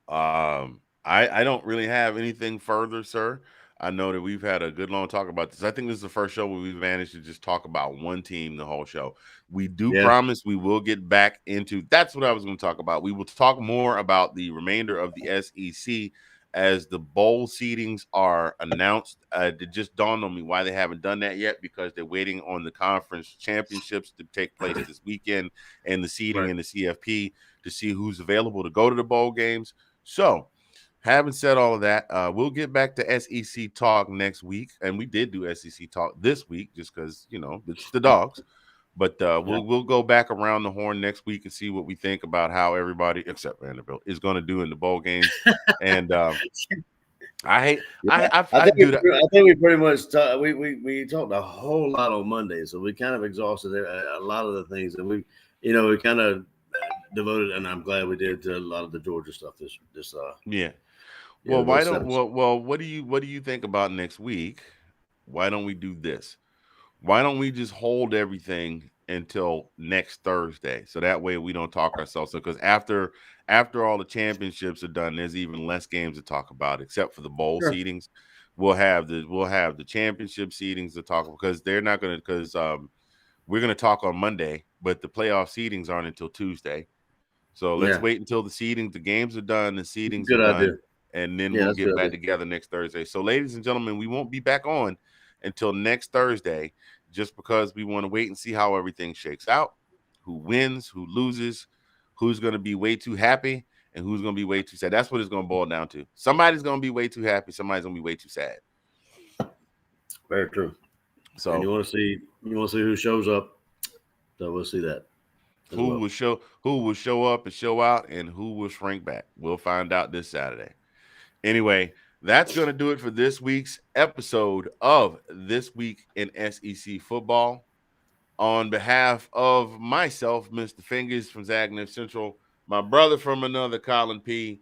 I don't really have anything further, sir. I know that we've had a good long talk about this. I think this is the first show where we've managed to just talk about one team the whole show. We do promise we will get back into that's what I was going to talk about. We will talk more about the remainder of the SEC as the bowl seedings are announced. It just dawned on me why they haven't done that yet, because they're waiting on the conference championships to take place this weekend and the seeding in the CFP to see who's available to go to the bowl games. So, having said all of that, we'll get back to SEC talk next week. And we did do SEC talk this week just because, it's the dogs. But we'll go back around the horn next week and see what we think about how everybody, except Vanderbilt, is going to do in the bowl games. And I think do that. I think we pretty much we talked a whole lot on Monday, so we kind of exhausted a lot of the things that we kind of devoted, and I'm glad we did, to a lot of the Georgia stuff this yeah. Well, why don't episode. well what do you think about next week? Why don't we do this? Why don't we just hold everything until next Thursday, so that way we don't talk ourselves? Because after all the championships are done, there's even less games to talk about, except for the bowl seedings. We'll have the championship seedings to talk, because they're not going to, because we're going to talk on Monday, but the playoff seedings aren't until Tuesday. So let's wait until the games are done, the seedings are done, and then we'll get back together next Thursday. So, ladies and gentlemen, we won't be back on until next Thursday, just because we want to wait and see how everything shakes out, who wins, who loses, who's going to be way too happy, and who's going to be way too sad. That's what it's going to boil down to. Somebody's going to be way too happy. Somebody's going to be way too sad. Very true. So, and you want to see who shows up. So we'll see that. Who will show up and show out, and who will shrink back. We'll find out this Saturday. Anyway, that's going to do it for this week's episode of This Week in SEC Football. On behalf of myself, Mr. Fingers from Zagnif Central, my brother from another, Colin P.,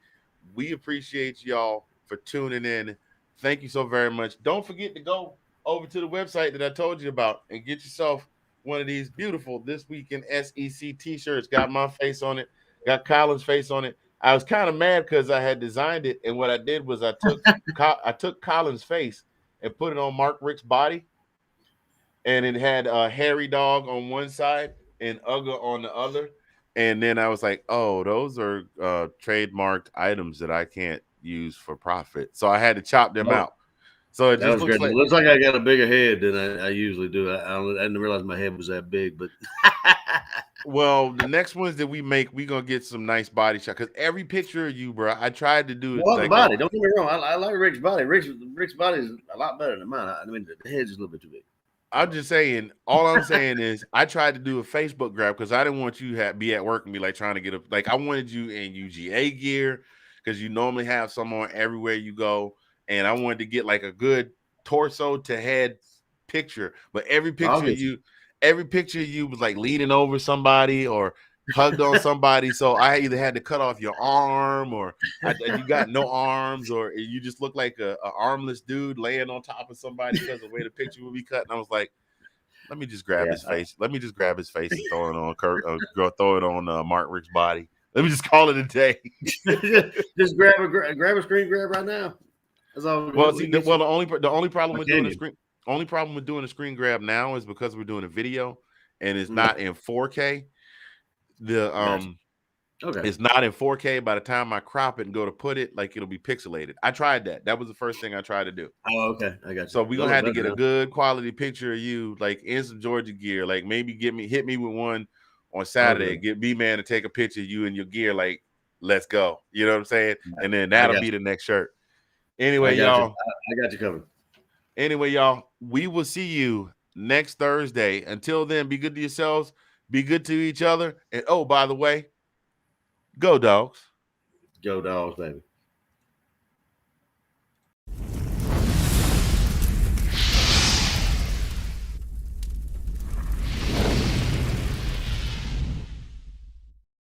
we appreciate y'all for tuning in. Thank you so very much. Don't forget to go over to the website that I told you about and get yourself one of these beautiful This Week in SEC t-shirts. Got my face on it, got Colin's face on it. I was kind of mad because I had designed it, and what I did was I took Colin's face and put it on Mark Richt's body, and it had a hairy dog on one side and Uga on the other. And then I was like, oh, those are trademarked items that I can't use for profit. So I had to chop them out. So it just looks like, I got a bigger head than I usually do. I didn't realize my head was that big, but well, the next ones that we make, we're gonna get some nice body shot, because every picture of you, bro, I tried to do it. Well, the body. Don't get me wrong. I like Rick's body. Rick's body is a lot better than mine. I mean, the head's just a little bit too big. I'm just saying. All I'm saying is, I tried to do a Facebook grab because I didn't want you to be at work and be like trying to get I wanted you in UGA gear, because you normally have some on everywhere you go. And I wanted to get like a good torso to head picture, but every picture of you was like leaning over somebody or hugged on somebody. So I either had to cut off your arm, or you got no arms, or you just look like a armless dude laying on top of somebody because of the way the picture would be cut. And I was like, let me just grab his face. Let me just grab his face and throw it on Mark Richt's body. Let me just call it a day. Just grab a screen grab right now. That's all. The only problem with doing a screen grab now is because we're doing a video and it's not in 4K. It's not in 4K. By the time I crop it and go to put it, like, it'll be pixelated. I tried that. That was the first thing I tried to do. Oh, okay, I got you. So we're gonna have to get a good quality picture of you, like in some Georgia gear. Like maybe hit me with one on Saturday. Get B-Man to take a picture of you in your gear. Like, let's go. You know what I'm saying? And then that'll be the next shirt. Anyway, y'all, I got you covered. Anyway, y'all, we will see you next Thursday. Until then, be good to yourselves, be good to each other, and oh, by the way, go Dogs. Go Dogs, baby.